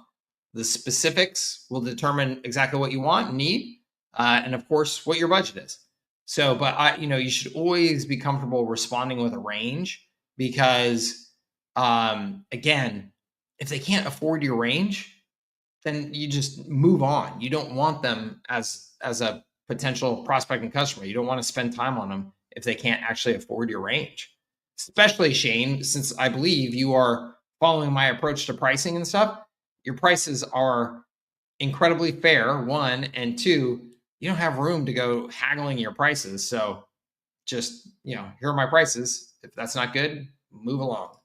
The specifics will determine exactly what you want and need. And of course, what your budget is. So, but you should always be comfortable responding with a range, because, again, if they can't afford your range, then you just move on. You don't want them as a potential prospecting customer. You don't want to spend time on them if they can't actually afford your range. Especially, Shane, since I believe you are following my approach to pricing and stuff, your prices are incredibly fair, one, and two, you don't have room to go haggling your prices. So just, here are my prices. If that's not good, move along.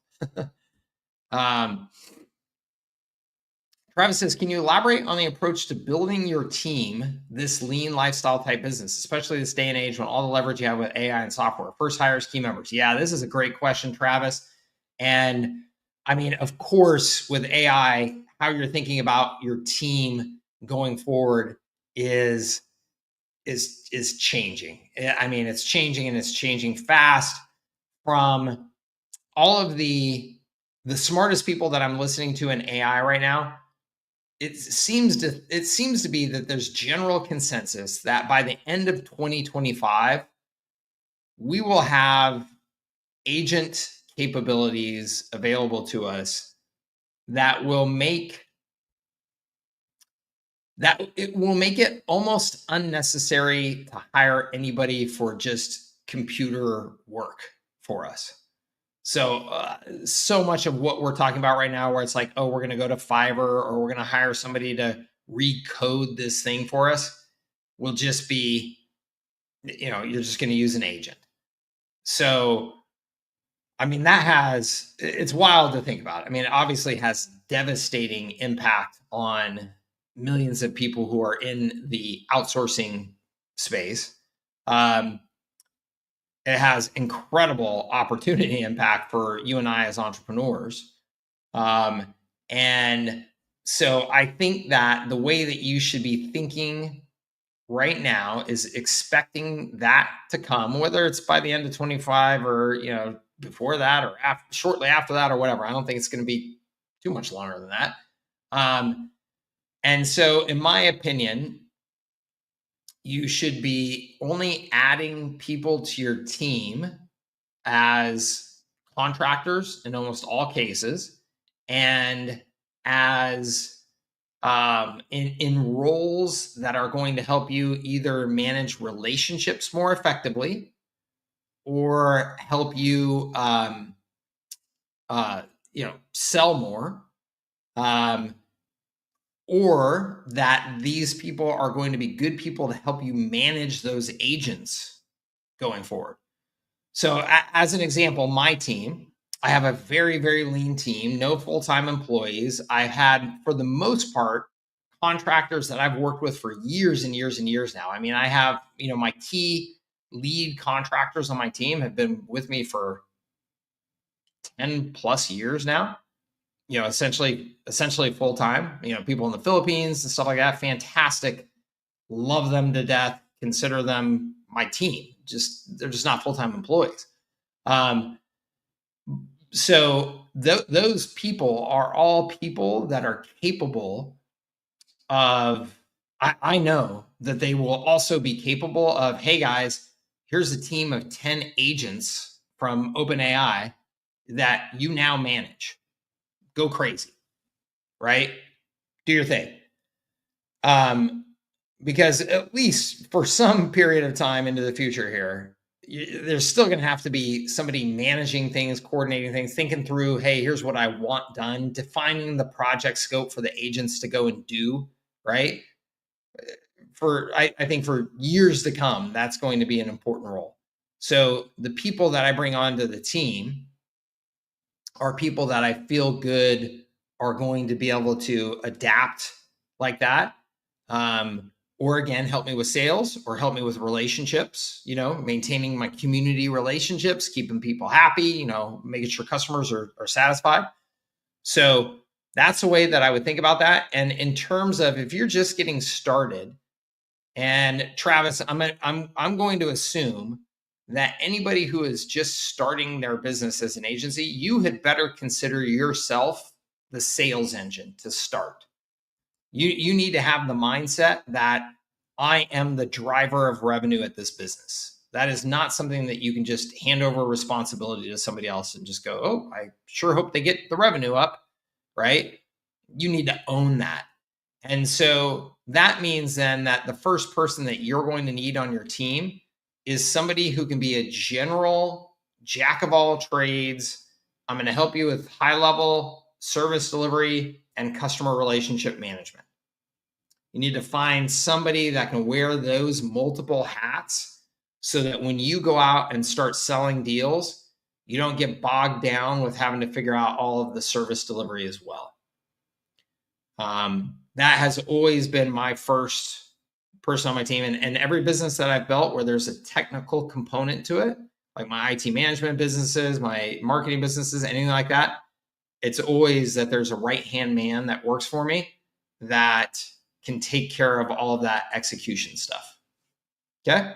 Travis says, can you elaborate on the approach to building your team, this lean lifestyle type business, especially this day and age when all the leverage you have with AI and software? First hires, key members. Yeah, this is a great question, Travis. And I mean, of course, with AI, how you're thinking about your team going forward is changing. I mean, it's changing, and it's changing fast. From all of the smartest people that I'm listening to in AI right now, it seems to be that there's general consensus that by the end of 2025, we will have agent capabilities available to us that will make it almost unnecessary to hire anybody for just computer work for us. So much of what we're talking about right now, where it's like, oh, we're going to go to Fiverr, or we're going to hire somebody to recode this thing for us, will just be, you're just going to use an agent. So, I mean, it's wild to think about. I mean, it obviously has devastating impact on millions of people who are in the outsourcing space. It has incredible opportunity impact for you and I as entrepreneurs. And so I think that the way that you should be thinking right now is expecting that to come, whether it's by the end of 25 or, before that, or shortly after that, or whatever. I don't think it's going to be too much longer than that. And so, in my opinion, you should be only adding people to your team as contractors in almost all cases, and as in roles that are going to help you either manage relationships more effectively or help you sell more, um, or that these people are going to be good people to help you manage those agents going forward. So, as an example, my team, I have a very, very lean team, no full time employees. I've had, for the most part, contractors that I've worked with for years and years and years now. I mean, I have, my key lead contractors on my team have been with me for 10 plus years now, essentially full time, people in the Philippines and stuff like that. Fantastic. Love them to death. Consider them my team. They're just not full time employees. So those people are all people that are capable of, I know that they will also be capable of, hey guys, here's a team of 10 agents from OpenAI that you now manage. Go crazy, right? Do your thing. Because at least for some period of time into the future here, there's still going to have to be somebody managing things, coordinating things, thinking through, hey, here's what I want done, defining the project scope for the agents to go and do, right? I think for years to come, that's going to be an important role. So the people that I bring onto the team are people that I feel good are going to be able to adapt like that. Or again, help me with sales or help me with relationships, maintaining my community relationships, keeping people happy, making sure customers are satisfied. So that's the way that I would think about that. And in terms of if you're just getting started, and Travis, I'm going to assume that anybody who is just starting their business as an agency, you had better consider yourself the sales engine to start. You need to have the mindset that I am the driver of revenue at this business. That is not something that you can just hand over responsibility to somebody else and just go, oh, I sure hope they get the revenue up, right? You need to own that. And so that means then that the first person that you're going to need on your team is somebody who can be a general jack of all trades. I'm going to help you with high level service delivery and customer relationship management. You need to find somebody that can wear those multiple hats so that when you go out and start selling deals, you don't get bogged down with having to figure out all of the service delivery as well. That has always been my first person on my team. And every business that I've built where there's a technical component to it, like my IT management businesses, my marketing businesses, anything like that, it's always that there's a right-hand man that works for me that can take care of all of that execution stuff. Okay.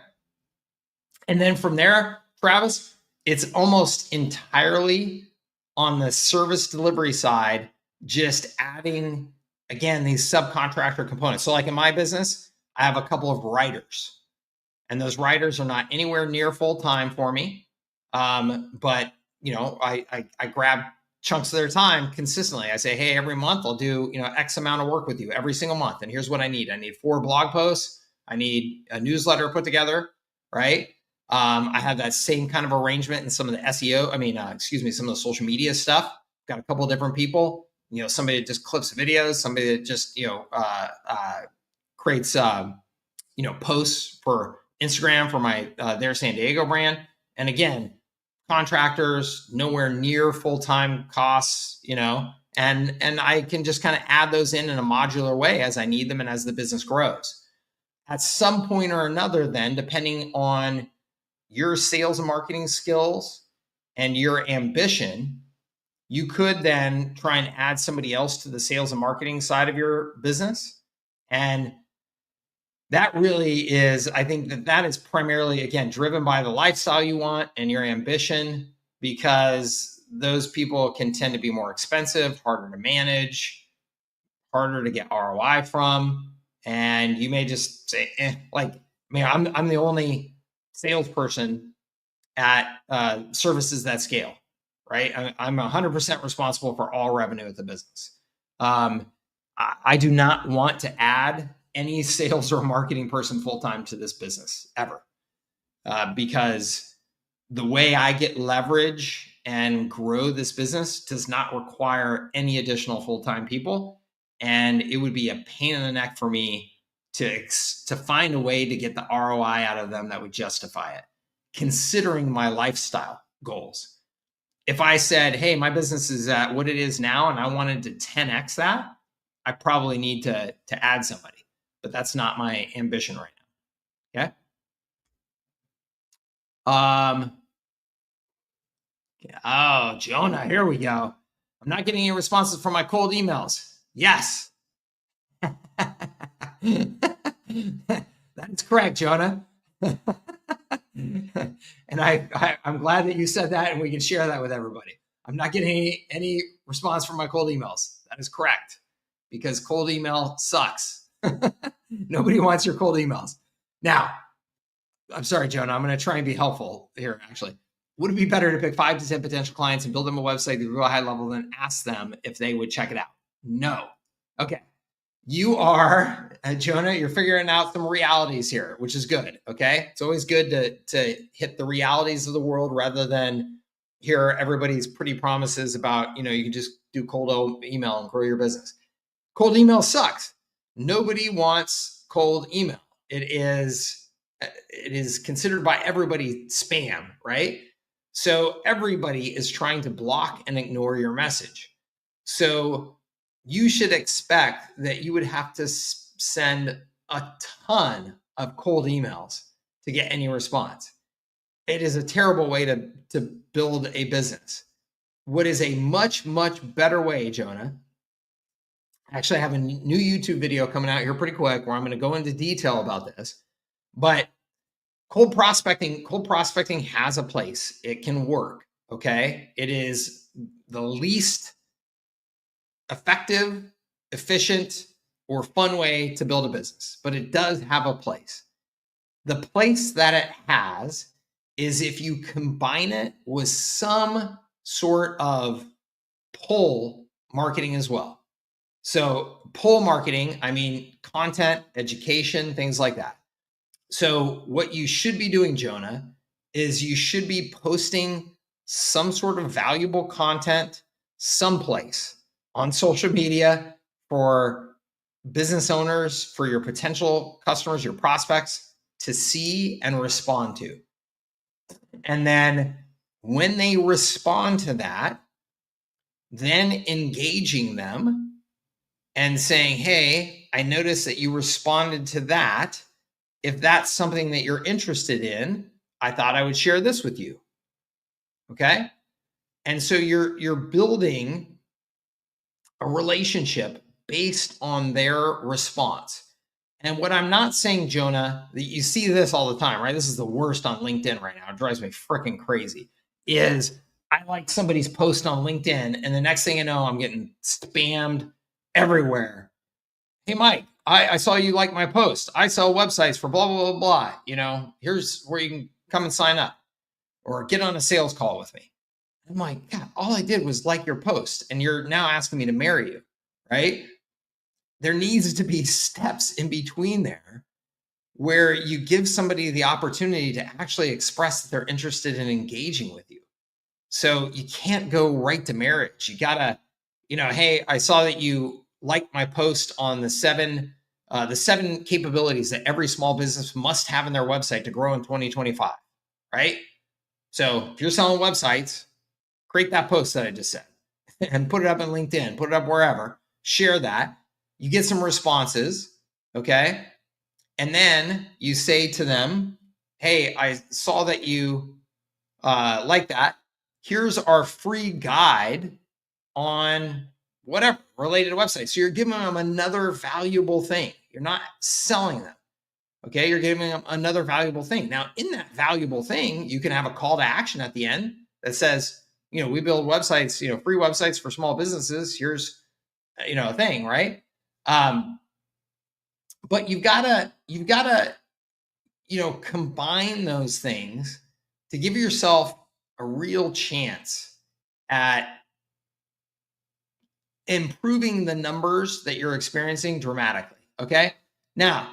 And then from there, Travis, it's almost entirely on the service delivery side, just adding, again, these subcontractor components. So like in my business, I have a couple of writers, and those writers are not anywhere near full time for me. But I grab chunks of their time consistently. I say, hey, every month I'll do, X amount of work with you every single month. And here's what I need. I need 4 blog posts. I need a newsletter put together, right? I have that same kind of arrangement in some of the SEO. Some of the social media stuff. Got a couple of different people, somebody that just clips videos, somebody that just, creates, posts for Instagram for my, their San Diego brand. And again, contractors, nowhere near full-time costs, and I can just kind of add those in a modular way as I need them and as the business grows. At some point or another, then, depending on your sales and marketing skills and your ambition, you could then try and add somebody else to the sales and marketing side of your business. And that really is, I think that is primarily, again, driven by the lifestyle you want and your ambition, because those people can tend to be more expensive, harder to manage, harder to get ROI from. And you may just say, I'm the only salesperson at services that scale, right? I'm 100% responsible for all revenue at the business. I do not want to add any sales or marketing person full-time to this business ever, because the way I get leverage and grow this business does not require any additional full-time people. And it would be a pain in the neck for me to find a way to get the ROI out of them that would justify it, considering my lifestyle goals. If I said, hey, my business is at what it is now, and I wanted to 10x that, I probably need to add somebody, but that's not my ambition right now. Okay. Oh, Jonah, here we go. I'm not getting any responses from my cold emails. Yes. That is correct, Jonah. And I'm glad that you said that, and we can share that with everybody. I'm not getting any response from my cold emails. That is correct, because cold email sucks. Nobody wants your cold emails. Now, I'm sorry, Jonah, I'm going to try and be helpful here, actually. Would it be better to pick 5 to 10 potential clients and build them a website to go high level than ask them if they would check it out? No. Okay. You are, Jonah, you're figuring out some realities here, which is good. Okay. It's always good to hit the realities of the world rather than hear everybody's pretty promises about, you can just do cold email and grow your business. Cold email sucks. Nobody wants cold email. It is considered by everybody spam, right? So everybody is trying to block and ignore your message. So you should expect that you would have to send a ton of cold emails to get any response. It is a terrible way to build a business. What is a much, much better way, Jonah? Actually, I have a new YouTube video coming out here pretty quick where I'm going to go into detail about this. But cold prospecting has a place. It can work. Okay. It is the least effective, efficient, or fun way to build a business, but it does have a place. The place that it has is if you combine it with some sort of pull marketing as well. So pull marketing, I mean content, education, things like that. So what you should be doing, Jonah, is you should be posting some sort of valuable content someplace on social media for business owners, for your potential customers, your prospects to see and respond to. And then when they respond to that, then engaging them and saying, hey, I noticed that you responded to that. If that's something that you're interested in, I thought I would share this with you. Okay. And so you're building a relationship based on their response. And what I'm not saying, Jonah, that you see this all the time, right? This is the worst on LinkedIn right now. It drives me freaking crazy. Is I like somebody's post on LinkedIn, and the next thing I know, I'm getting spammed everywhere. Hey, Mike, I saw you like my post. I sell websites for blah, blah, blah, blah. Here's where you can come and sign up or get on a sales call with me. I'm like, God, all I did was like your post, and you're now asking me to marry you, right? There needs to be steps in between there where you give somebody the opportunity to actually express that they're interested in engaging with you. So you can't go right to marriage. You gotta, hey, I saw that you liked my post on the seven capabilities that every small business must have in their website to grow in 2025, right? So if you're selling websites, create that post that I just said and put it up in LinkedIn, put it up wherever, share that. You get some responses, okay? And then you say to them, hey, I saw that you like that. Here's our free guide on whatever related to websites. So you're giving them another valuable thing. You're not selling them, okay? You're giving them another valuable thing. Now, in that valuable thing, you can have a call to action at the end that says, we build websites, free websites for small businesses. Here's, a thing, right? But you've gotta, combine those things to give yourself a real chance at improving the numbers that you're experiencing dramatically. Okay. Now,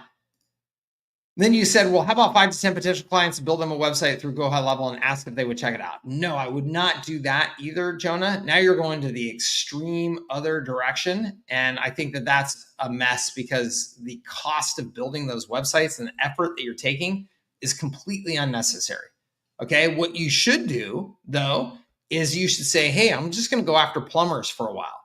then you said, well, how about 5 to 10 potential clients and build them a website through Go HighLevel and ask if they would check it out? No, I would not do that either, Jonah. Now you're going to the extreme other direction. And I think that that's a mess because the cost of building those websites and the effort that you're taking is completely unnecessary. Okay. What you should do, though, is you should say, hey, I'm just going to go after plumbers for a while.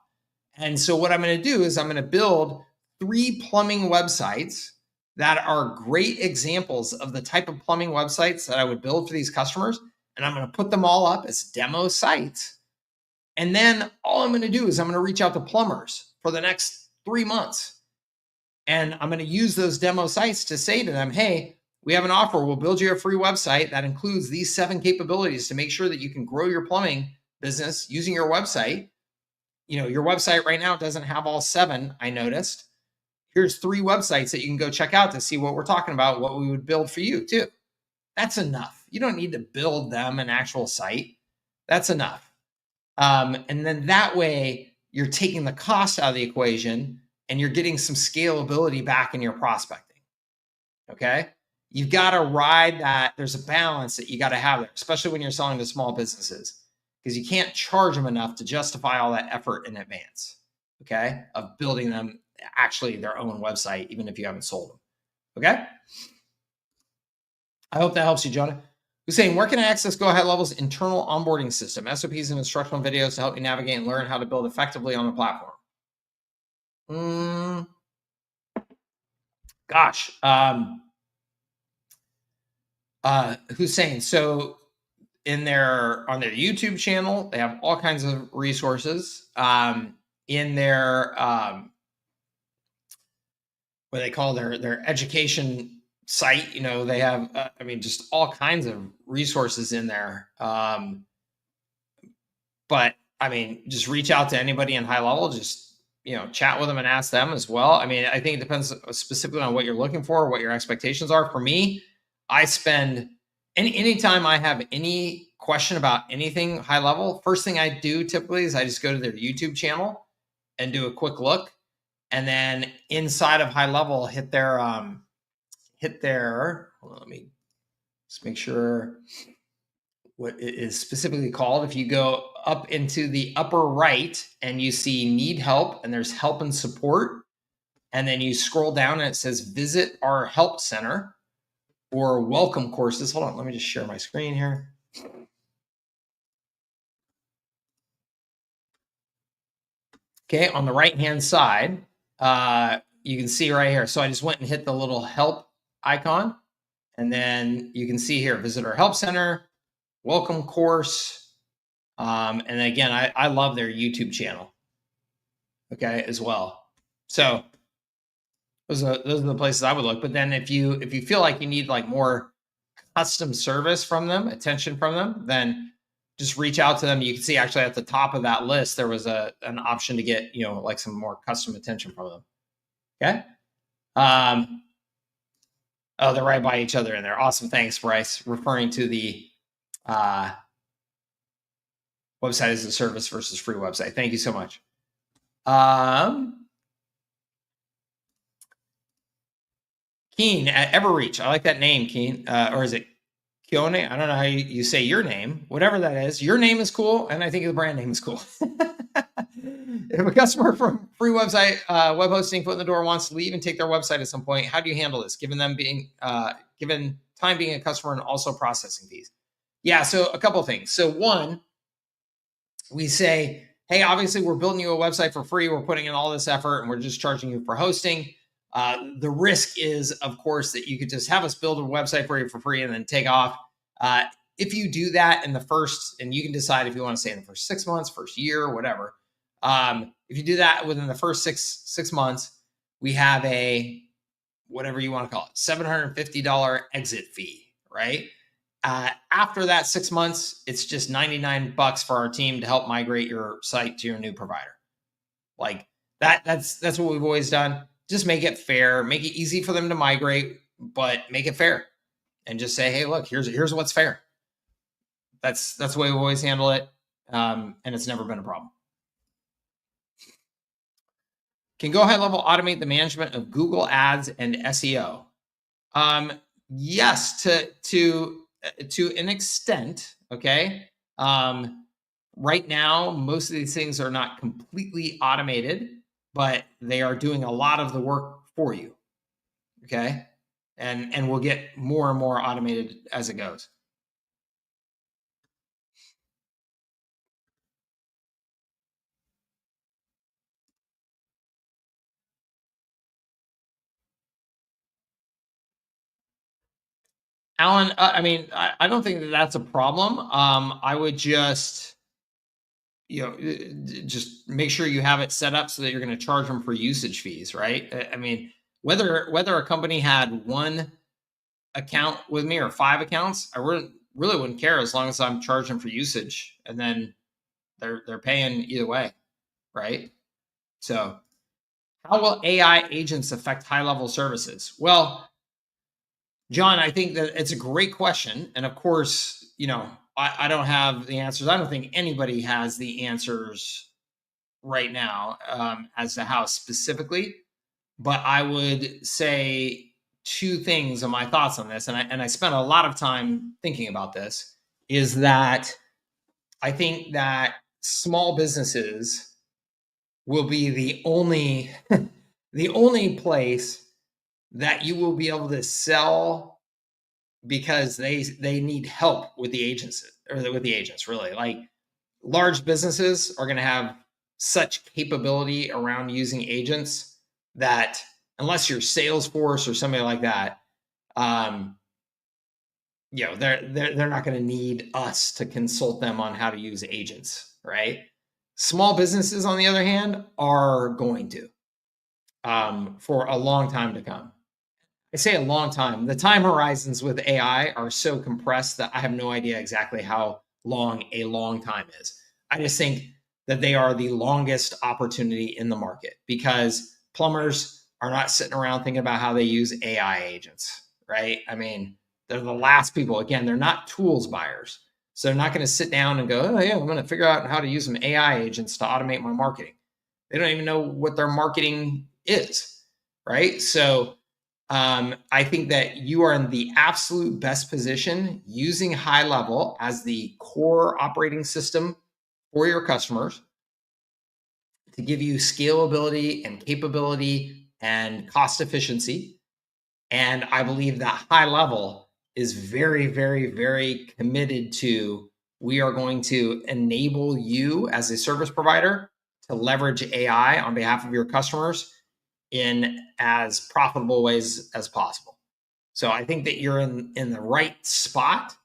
And so what I'm going to do is I'm going to build 3 plumbing websites that are great examples of the type of plumbing websites that I would build for these customers. And I'm going to put them all up as demo sites. And then all I'm going to do is I'm going to reach out to plumbers for the next 3 months. And I'm going to use those demo sites to say to them, hey, we have an offer. We'll build you a free website that includes these 7 capabilities to make sure that you can grow your plumbing business using your website. Your website right now doesn't have all 7, I noticed. Here's 3 websites that you can go check out to see what we're talking about, what we would build for you too. That's enough. You don't need to build them an actual site. That's enough. And then that way you're taking the cost out of the equation and you're getting some scalability back in your prospecting. Okay. You've got to ride that. There's a balance that you got to have there, especially when you're selling to small businesses, because you can't charge them enough to justify all that effort in advance. Okay. Of building them actually their own website, even if you haven't sold them. Okay. I hope that helps you, Jonah. Who's saying, where can I access Go HighLevel's internal onboarding system, SOPs and instructional videos to help me navigate and learn how to build effectively on the platform? Gosh. Who's saying, so on their YouTube channel, they have all kinds of resources. In their what they call their education site, they have just all kinds of resources in there. But just reach out to anybody in HighLevel, just chat with them and ask them as well. I think it depends specifically on what you're looking for, what your expectations are. For me, I spend anytime I have any question about anything HighLevel, first thing I do typically is I just go to their YouTube channel and do a quick look. And then inside of HighLevel, hit their, hold on, let me just make sure what it is specifically called. If you go up into the upper right and you see need help and there's help and support, and then you scroll down and it says visit our help center or welcome courses. Hold on, let me just share my screen here. Okay, on the right-hand side, you can see right here. So I just went and hit the little help icon, and then you can see here, visit our help center, welcome course. And again, I love their YouTube channel. Okay, as well. So those are the places I would look. But then if you feel like you need like more custom service from them, attention from them, then just reach out to them. You can see actually at the top of that list, there was an option to get, like some more custom attention from them. Okay. Oh, they're right by each other in there. Awesome. Thanks, Bryce. Referring to the website as a service versus free website. Thank you so much. Keen at Everreach. I like that name, Keen. Or is it Kione? I don't know how you say your name. Whatever that is. Your name is cool, and I think the brand name is cool. If a customer from free website, web hosting foot in the door wants to leave and take their website at some point, how do you handle this? Given time being a customer and also processing fees. Yeah, so a couple of things. So one, we say, hey, obviously we're building you a website for free. We're putting in all this effort and we're just charging you for hosting. The risk is, of course, that you could just have us build a website for you for free and then take off. If you do that in the first, and you can decide if you want to say in the first 6 months, first year, whatever. If you do that within the first six months, we have a, whatever you want to call it, $750 exit fee, right? After that 6 months, it's just $99 for our team to help migrate your site to your new provider. Like, That's what we've always done. Just make it fair, make it easy for them to migrate, but make it fair, and just say, hey, look, here's what's fair. That's the way we always handle it, and it's never been a problem. Can Go HighLevel automate the management of Google Ads and SEO? Yes, to an extent. Okay. Right now, most of these things are not completely automated, but they are doing a lot of the work for you. Okay, and we'll get more and more automated as it goes. Alan, I mean, I don't think that that's a problem. I would just, just make sure you have it set up so that you're going to charge them for usage fees, right? I mean, whether a company had one account with me or 5 accounts, I really wouldn't care as long as I'm charging for usage, and then they're paying either way, right? So, how will AI agents affect HighLevel services? Well, John, I think that it's a great question. And of course, I don't have the answers. I don't think anybody has the answers right now, as to how specifically, but I would say 2 things on my thoughts on this. And I spent a lot of time thinking about this, is that I think that small businesses will be the only, the only place that you will be able to sell, because they need help with the agents, or with the agents, really. Like, large businesses are going to have such capability around using agents that, unless you're Salesforce or somebody like that, they're not going to need us to consult them on how to use agents, right? Small businesses, on the other hand, are going to, for a long time to come. I say a long time. The time horizons with AI are so compressed that I have no idea exactly how long a long time is. I just think that they are the longest opportunity in the market, because plumbers are not sitting around thinking about how they use AI agents, right? I mean, they're the last people. Again, they're not tools buyers. So they're not going to sit down and go, oh, yeah, I'm going to figure out how to use some AI agents to automate my marketing. They don't even know what their marketing is, right? So, I think that you are in the absolute best position using HighLevel as the core operating system for your customers, to give you scalability and capability and cost efficiency. And I believe that HighLevel is very, very, very committed to, we are going to enable you as a service provider to leverage AI on behalf of your customers in as profitable ways as possible. So I think that you're in the right spot.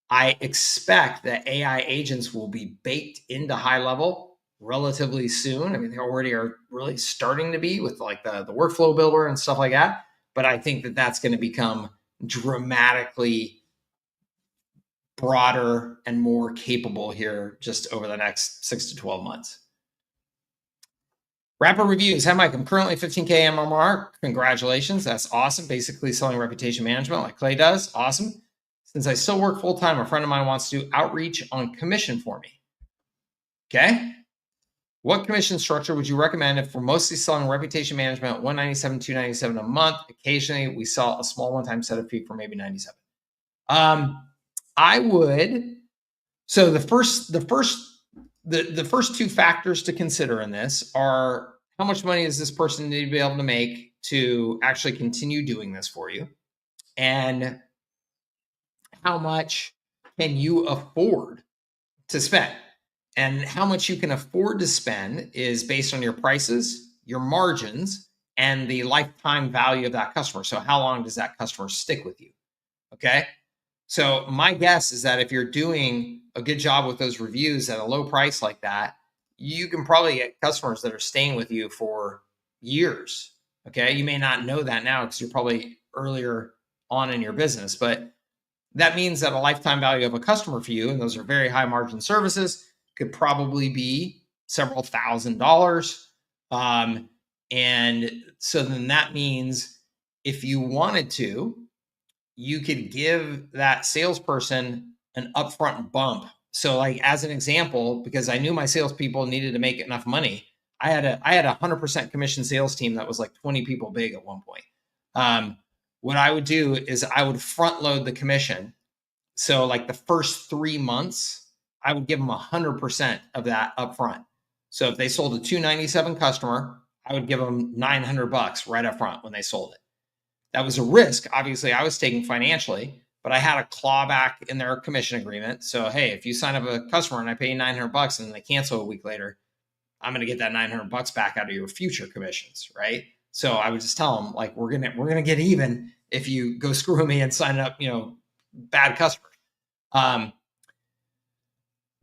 I expect that AI agents will be baked into HighLevel relatively soon. I mean, they already are really starting to be, with like the workflow builder and stuff like that. But I think that that's going to become dramatically broader and more capable here just over the next 6 to 12 months. Rapper reviews. Hi, Mike. I'm currently 15K MMR. Congratulations. That's awesome. Basically selling reputation management like Clay does. Awesome. Since I still work full time, a friend of mine wants to do outreach on commission for me. Okay. What commission structure would you recommend if we're mostly selling reputation management, $197, $297 a month? Occasionally, we sell a small one-time setup fee for maybe $97. I would. So the first 2 factors to consider in this are, how much money does this person need to be able to make to actually continue doing this for you, and how much can you afford to spend. And how much you can afford to spend is based on your prices, your margins, and the lifetime value of that customer. So how long does that customer stick with you? Okay. So my guess is that if you're doing a good job with those reviews at a low price like that, you can probably get customers that are staying with you for years. Okay. You may not know that now because you're probably earlier on in your business, but that means that a lifetime value of a customer for you, and those are very high margin services, could probably be several $1,000s. And so then that means if you wanted to, you could give that salesperson an upfront bump. So like as an example, because I knew my salespeople needed to make enough money, I had a 100% commission sales team that was like 20 people big at one point. What I would do is I would front load the commission. So like the first 3 months, I would give them 100% of that upfront. So if they sold a 297 customer, I would give them $900 right up front when they sold it. That was a risk, obviously, I was taking financially, but I had a clawback in their commission agreement. So, hey, if you sign up a customer and I pay you $900 and they cancel a week later, I'm going to get that $900 back out of your future commissions, right? So I would just tell them like, we're gonna get even if you go screw me and sign up, bad customers.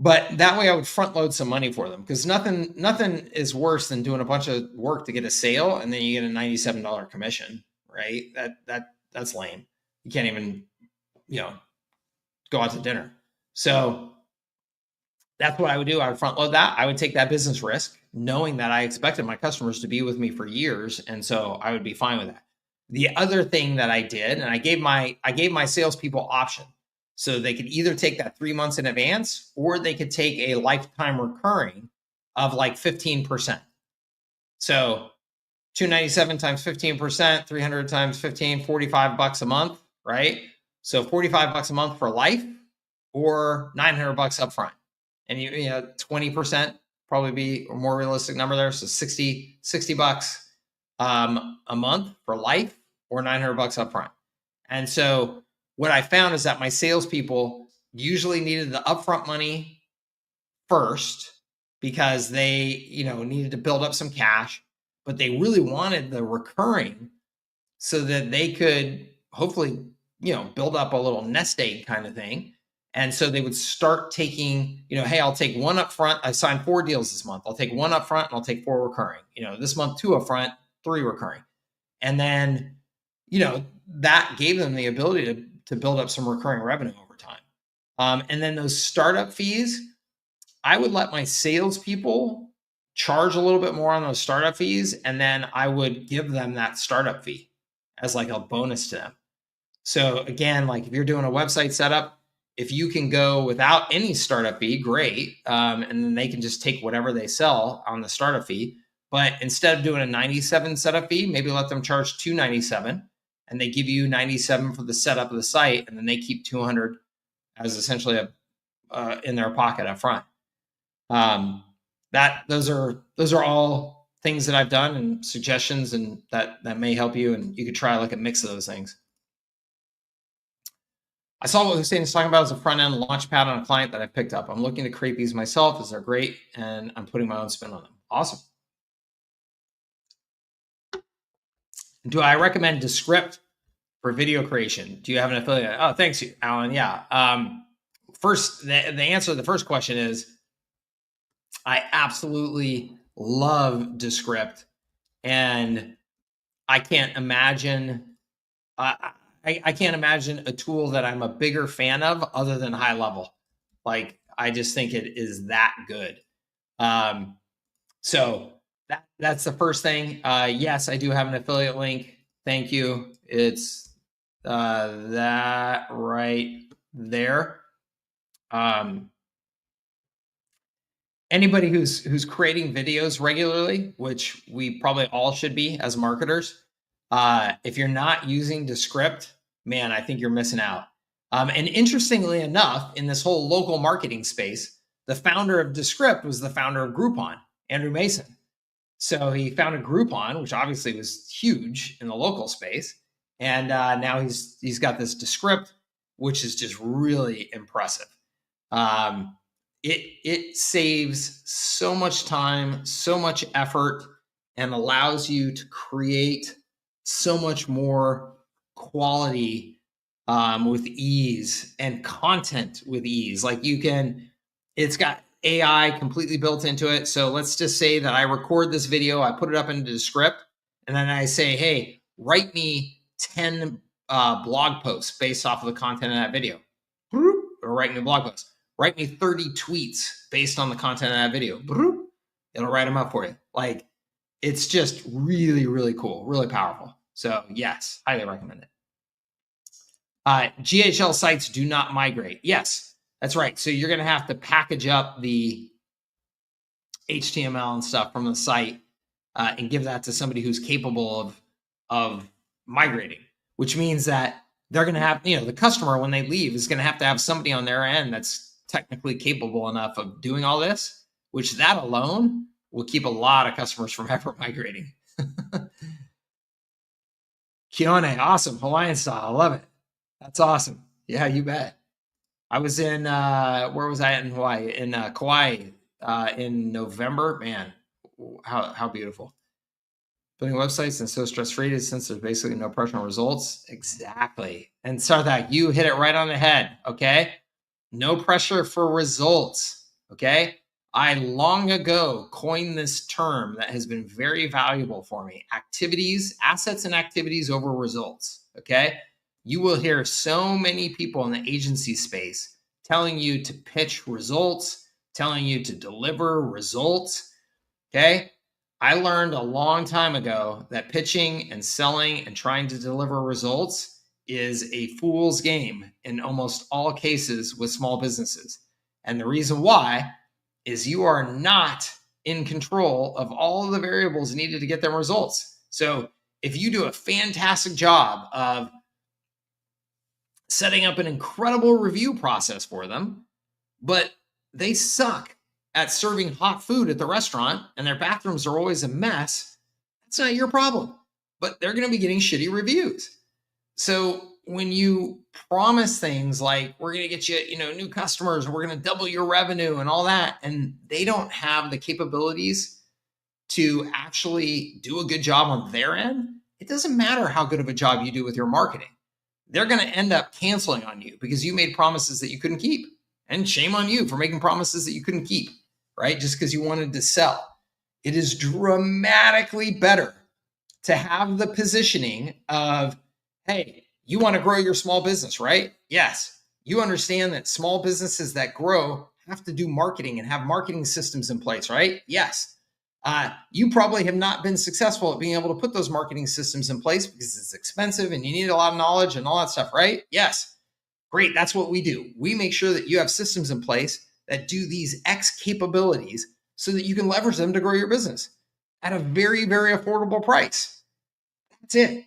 But that way I would front load some money for them, because nothing is worse than doing a bunch of work to get a sale and then you get a $97 commission, right? That's lame. You can't even, go out to dinner. So that's what I would do. I would front load that. I would take that business risk, knowing that I expected my customers to be with me for years. And so I would be fine with that. The other thing that I did, and I gave my salespeople option. So they could either take that 3 months in advance, or they could take a lifetime recurring of like 15%. So 297 times 15%, 300 times 15, $45 a month, right? So $45 a month for life, or $900 upfront. And you 20% probably be a more realistic number there. So $60 a month for life, or $900 upfront. And so what I found is that my salespeople usually needed the upfront money first, because they, needed to build up some cash, but they really wanted the recurring so that they could hopefully, build up a little nest egg kind of thing. And so they would start taking, hey, I'll take one up front. I signed 4 deals this month. I'll take one up front and I'll take 4 recurring. This month 2 up front, 3 recurring. And then, that gave them the ability to build up some recurring revenue over time. And then those startup fees, I would let my salespeople charge a little bit more on those startup fees, and then I would give them that startup fee as like a bonus to them. So again, like if you're doing a website setup, if you can go without any startup fee, great. And then they can just take whatever they sell on the startup fee. But instead of doing a 97 setup fee, maybe let them charge $297, and they give you $97 for the setup of the site, and then they keep $200 as essentially in their pocket up front. Those are all things that I've done and suggestions, and that may help you, and you could try like a mix of those things. I saw what Hussein is talking about as a front end launch pad on a client that I picked up. I'm looking to create these myself, as they're great, and I'm putting my own spin on them. Awesome. Do I recommend Descript for video creation? Do you have an affiliate? Oh, thanks, Alan. Yeah. First, the answer to the first question is, I absolutely love Descript, and I can't imagine I can't imagine a tool that I'm a bigger fan of other than HighLevel. Like, I just think it is that good. So that's the first thing. Yes, I do have an affiliate link. Thank you. It's that right there. Anybody who's creating videos regularly, which we probably all should be as marketers, if you're not using Descript, man, I think you're missing out. And interestingly enough, in this whole local marketing space, the founder of Descript was the founder of Groupon, Andrew Mason. So he founded Groupon, which obviously was huge in the local space, and now he's got this Descript, which is just really impressive. It saves so much time, so much effort, and allows you to create so much more quality with ease, and content with ease. Like it's got AI completely built into it. So let's just say that I record this video, I put it up into Descript, and then I say, hey, write me 10 blog posts based off of the content of that video. Or write me a blog post. Write me 30 tweets based on the content of that video. It'll write them up for you. Like, It's just really, really cool, really powerful. So yes, highly recommend it. GHL sites do not migrate. Yes, that's right. So you're going to have to package up the HTML and stuff from the site and give that to somebody who's capable of migrating, which means that they're going to have, the customer, when they leave, is going to have somebody on their end that's technically capable enough of doing all this, which that alone will keep a lot of customers from ever migrating. Keone, awesome. Hawaiian style. I love it. That's awesome. Yeah, you bet. I was in, where was I at in Hawaii? In Kauai in November. Man, how beautiful. Building websites and so stress-free since there's basically no pressure on results. Exactly. And Sarthak, you hit it right on the head, okay? No pressure for results, okay? I long ago coined this term that has been very valuable for me. Assets and activities over results, okay? You will hear so many people in the agency space telling you to pitch results, telling you to deliver results, okay? I learned a long time ago that pitching and selling and trying to deliver results is a fool's game in almost all cases with small businesses. And the reason why is you are not in control of all of the variables needed to get them results. So if you do a fantastic job of setting up an incredible review process for them, but they suck at serving hot food at the restaurant and their bathrooms are always a mess, that's not your problem. But they're going to be getting shitty reviews. So when you promise things like, we're going to get you, new customers, and we're going to double your revenue and all that, and they don't have the capabilities to actually do a good job on their end, it doesn't matter how good of a job you do with your marketing. They're going to end up canceling on you because you made promises that you couldn't keep. And shame on you for making promises that you couldn't keep, right? Just because you wanted to sell. It is dramatically better to have the positioning of, hey, you want to grow your small business, right? Yes. You understand that small businesses that grow have to do marketing and have marketing systems in place, right? Yes. You probably have not been successful at being able to put those marketing systems in place because it's expensive and you need a lot of knowledge and all that stuff, right? Yes. Great. That's what we do. We make sure that you have systems in place that do these X capabilities so that you can leverage them to grow your business at a very, very affordable price. That's it.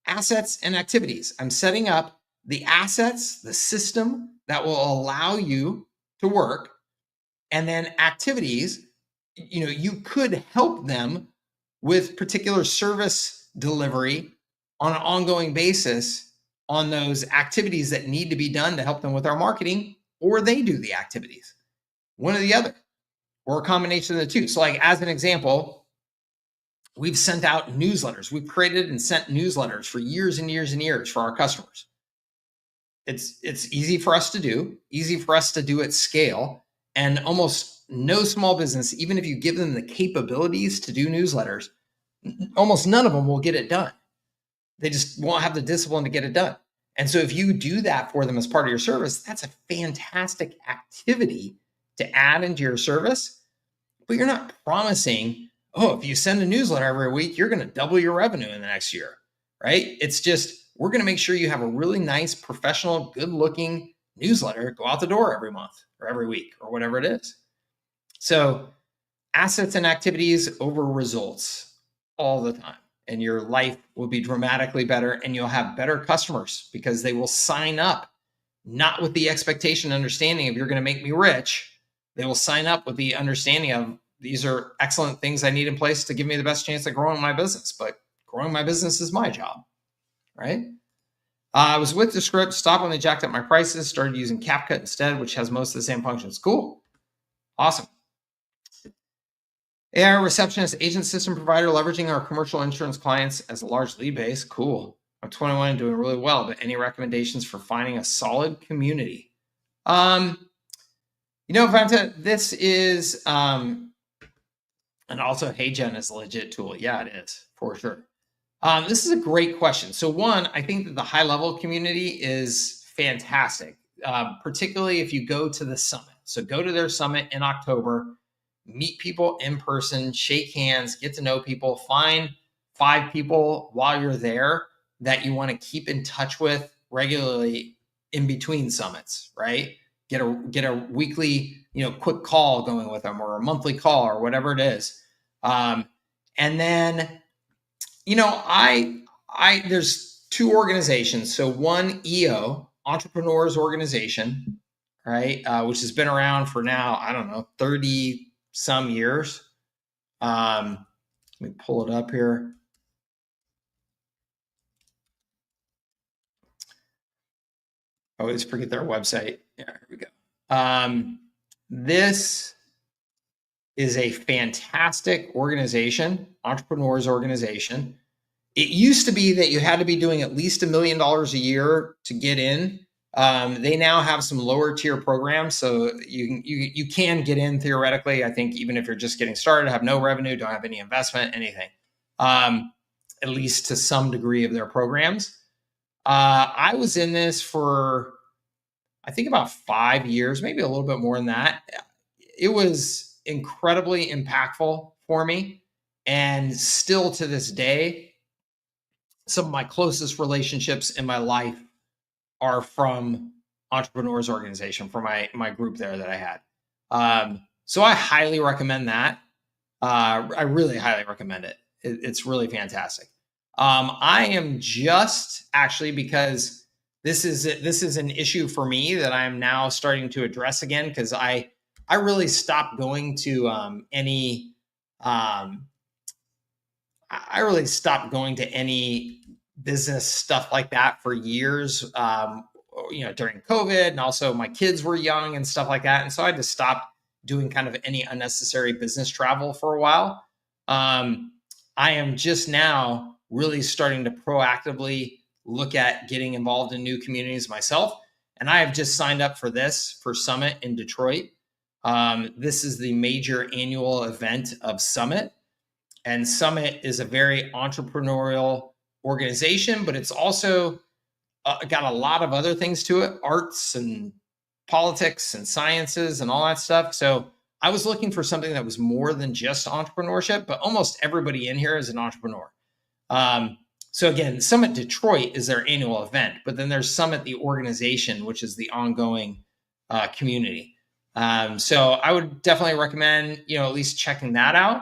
Assets and activities. I'm setting up the assets, the system that will allow you to work, and then activities. You could help them with particular service delivery on an ongoing basis on those activities that need to be done to help them with our marketing, or they do the activities, one or the other, or a combination of the two. So like, as an example, we've sent out newsletters. We've created and sent newsletters for years and years and years for our customers. It's easy for us to do at scale, and almost no small business, even if you give them the capabilities to do newsletters, almost none of them will get it done. They just won't have the discipline to get it done. And so if you do that for them as part of your service, that's a fantastic activity to add into your service. But you're not promising, if you send a newsletter every week, you're going to double your revenue in the next year, right? It's just, we're going to make sure you have a really nice, professional, good-looking newsletter go out the door every month or every week or whatever it is. So assets and activities over results all the time. And your life will be dramatically better, and you'll have better customers because they will sign up, not with the expectation and understanding of you're going to make me rich. They will sign up with the understanding of these are excellent things I need in place to give me the best chance at growing my business. But growing my business is my job, right? I was with the script, stopped when they jacked up my prices, started using CapCut instead, which has most of the same functions. Cool. Awesome. AI receptionist agent system provider leveraging our commercial insurance clients as a large lead base. Cool. I'm 21 and doing really well, but any recommendations for finding a solid community? Vanta, this is, and also HeyGen is a legit tool. Yeah, it is for sure. This is a great question. So one, I think that the HighLevel community is fantastic, particularly if you go to the summit. So go to their summit in October. meet people in person, shake hands, get to know people, find 5 people while you're there that you want to keep in touch with regularly in between summits, right? Get a weekly, quick call going with them, or a monthly call, or whatever it is. And then, there's 2 organizations. So one, EO, Entrepreneurs Organization, right? Which has been around for now, I don't know, 30 some years. Let me pull it up here. I always forget their website. Yeah, here we go. This is a fantastic organization, Entrepreneurs Organization. It used to be that you had to be doing at least $1 million a year to get in. They now have some lower tier programs, so you can get in theoretically. I think even if you're just getting started, have no revenue, don't have any investment, anything, at least to some degree of their programs. I was in this for, I think, about 5 years, maybe a little bit more than that. It was incredibly impactful for me, and still to this day, some of my closest relationships in my life are from Entrepreneurs Organization, from my group there that I had. So I highly recommend that. I really highly recommend it. It's really fantastic. I am just actually, because this is an issue for me that I'm now starting to address again, because I really stopped going to I really stopped going to any business stuff like that for years, during COVID, and also my kids were young and stuff like that. And so I just stopped doing kind of any unnecessary business travel for a while. I am just now really starting to proactively look at getting involved in new communities myself. And I have just signed up for Summit in Detroit. This is the major annual event of Summit. And Summit is a very entrepreneurial organization, but it's also got a lot of other things to it, arts and politics and sciences and all that stuff. So I was looking for something that was more than just entrepreneurship, but almost everybody in here is an entrepreneur. So again, Summit Detroit is their annual event, but then there's Summit, the organization, which is the ongoing community. So I would definitely recommend, at least checking that out.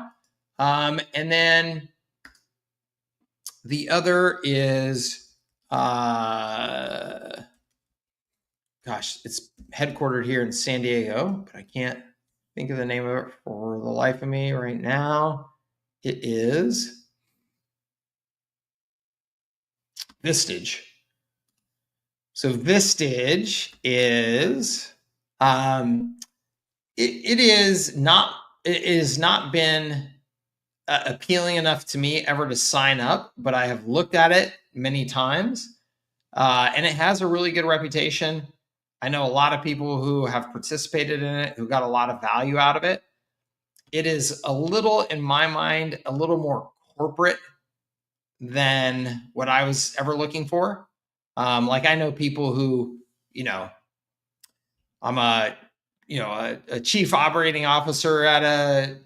And then the other is, it's headquartered here in San Diego, but I can't think of the name of it for the life of me right now. It is Vistage. So Vistage is, it is not been appealing enough to me ever to sign up, but I have looked at it many times, and it has a really good reputation. I know a lot of people who have participated in it, who got a lot of value out of it. It is a little, in my mind, a little more corporate than what I was ever looking for. Like I know people who, I'm a chief operating officer at a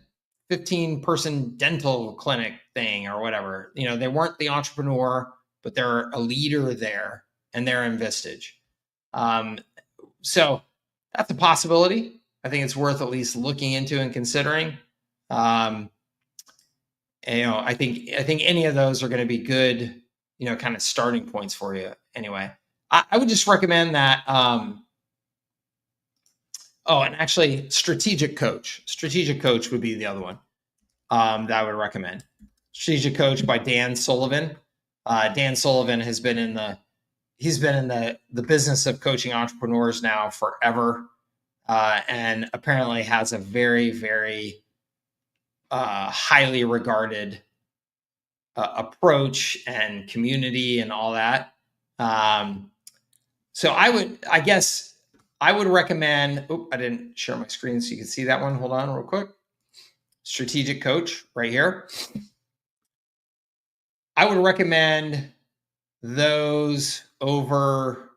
15-person dental clinic thing or whatever. They weren't the entrepreneur, but they're a leader there, and they're in Vistage. So that's a possibility. I think it's worth at least looking into and considering. And, I think any of those are going to be good, kind of starting points for you. Anyway, I would just recommend that. And actually, Strategic Coach would be the other one that I would recommend. Strategic Coach by Dan Sullivan. Dan Sullivan has been in the business of coaching entrepreneurs now forever, and apparently has a very, very highly regarded approach and community and all that. So I would recommend, I didn't share my screen so you can see that one. Hold on real quick. Strategic Coach right here. I would recommend those over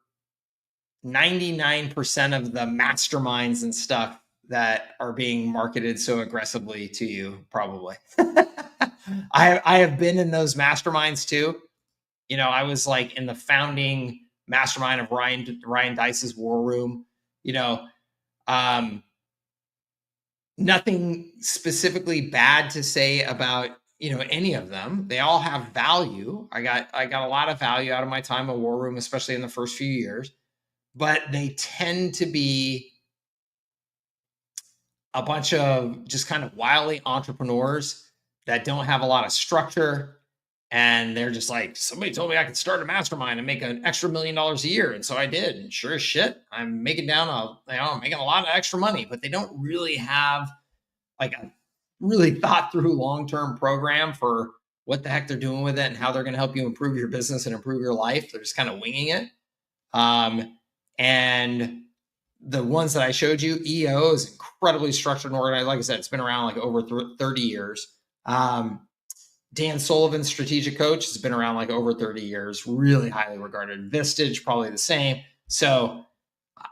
99% of the masterminds and stuff that are being marketed so aggressively to you, probably. I have been in those masterminds too. You know, I was like in the founding mastermind of Ryan Dice's War Room. You know, nothing specifically bad to say about, you know, any of them. They all have value. I got a lot of value out of my time at War Room, especially in the first few years. But they tend to be a bunch of just kind of wily entrepreneurs that don't have a lot of structure. And they're just like, somebody told me I could start a mastermind and make an extra $1 million a year. And so I did. And sure as shit, I'm making I'm making a lot of extra money, but they don't really have like a really thought through long-term program for what the heck they're doing with it and how they're going to help you improve your business and improve your life. They're just kind of winging it. And the ones that I showed you, EO is incredibly structured and organized. Like I said, it's been around like over 30 years. Dan Sullivan's strategic coach has been around like over 30 years, really highly regarded. Vistage, probably the same. So,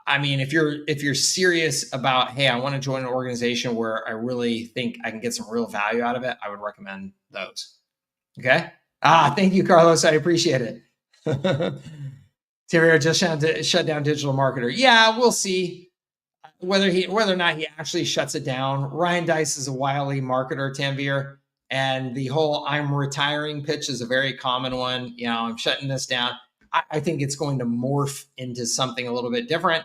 I mean, if you're serious about, hey, I want to join an organization where I really think I can get some real value out of it, I would recommend those. Okay. Thank you, Carlos. I appreciate it. Tanvir just shut down Digital Marketer. Yeah, we'll see whether or not he actually shuts it down. Ryan Dice is a wily marketer, Tanvir. And the whole "I'm retiring" pitch is a very common one. You know, I'm shutting this down. I think it's going to morph into something a little bit different.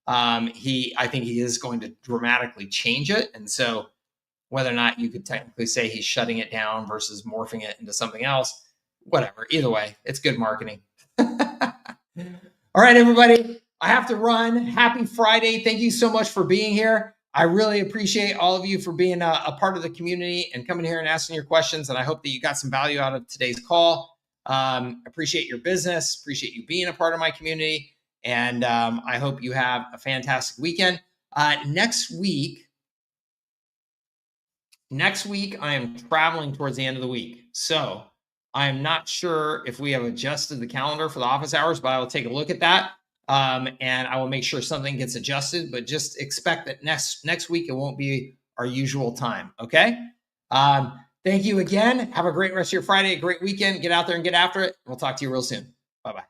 I think he is going to dramatically change it. And so whether or not you could technically say he's shutting it down versus morphing it into something else, whatever. Either way, it's good marketing. All right, everybody. I have to run. Happy Friday. Thank you so much for being here. I really appreciate all of you for being a part of the community and coming here and asking your questions. And I hope that you got some value out of today's call. Appreciate your business. Appreciate you being a part of my community. And I hope you have a fantastic weekend. Next week, I am traveling towards the end of the week. So I am not sure if we have adjusted the calendar for the office hours, but I will take a look at that. And I will make sure something gets adjusted, but just expect that next week it won't be our usual time. Okay. Thank you again. Have a great rest of your Friday, a great weekend. Get out there and get after it. We'll talk to you real soon. Bye-bye.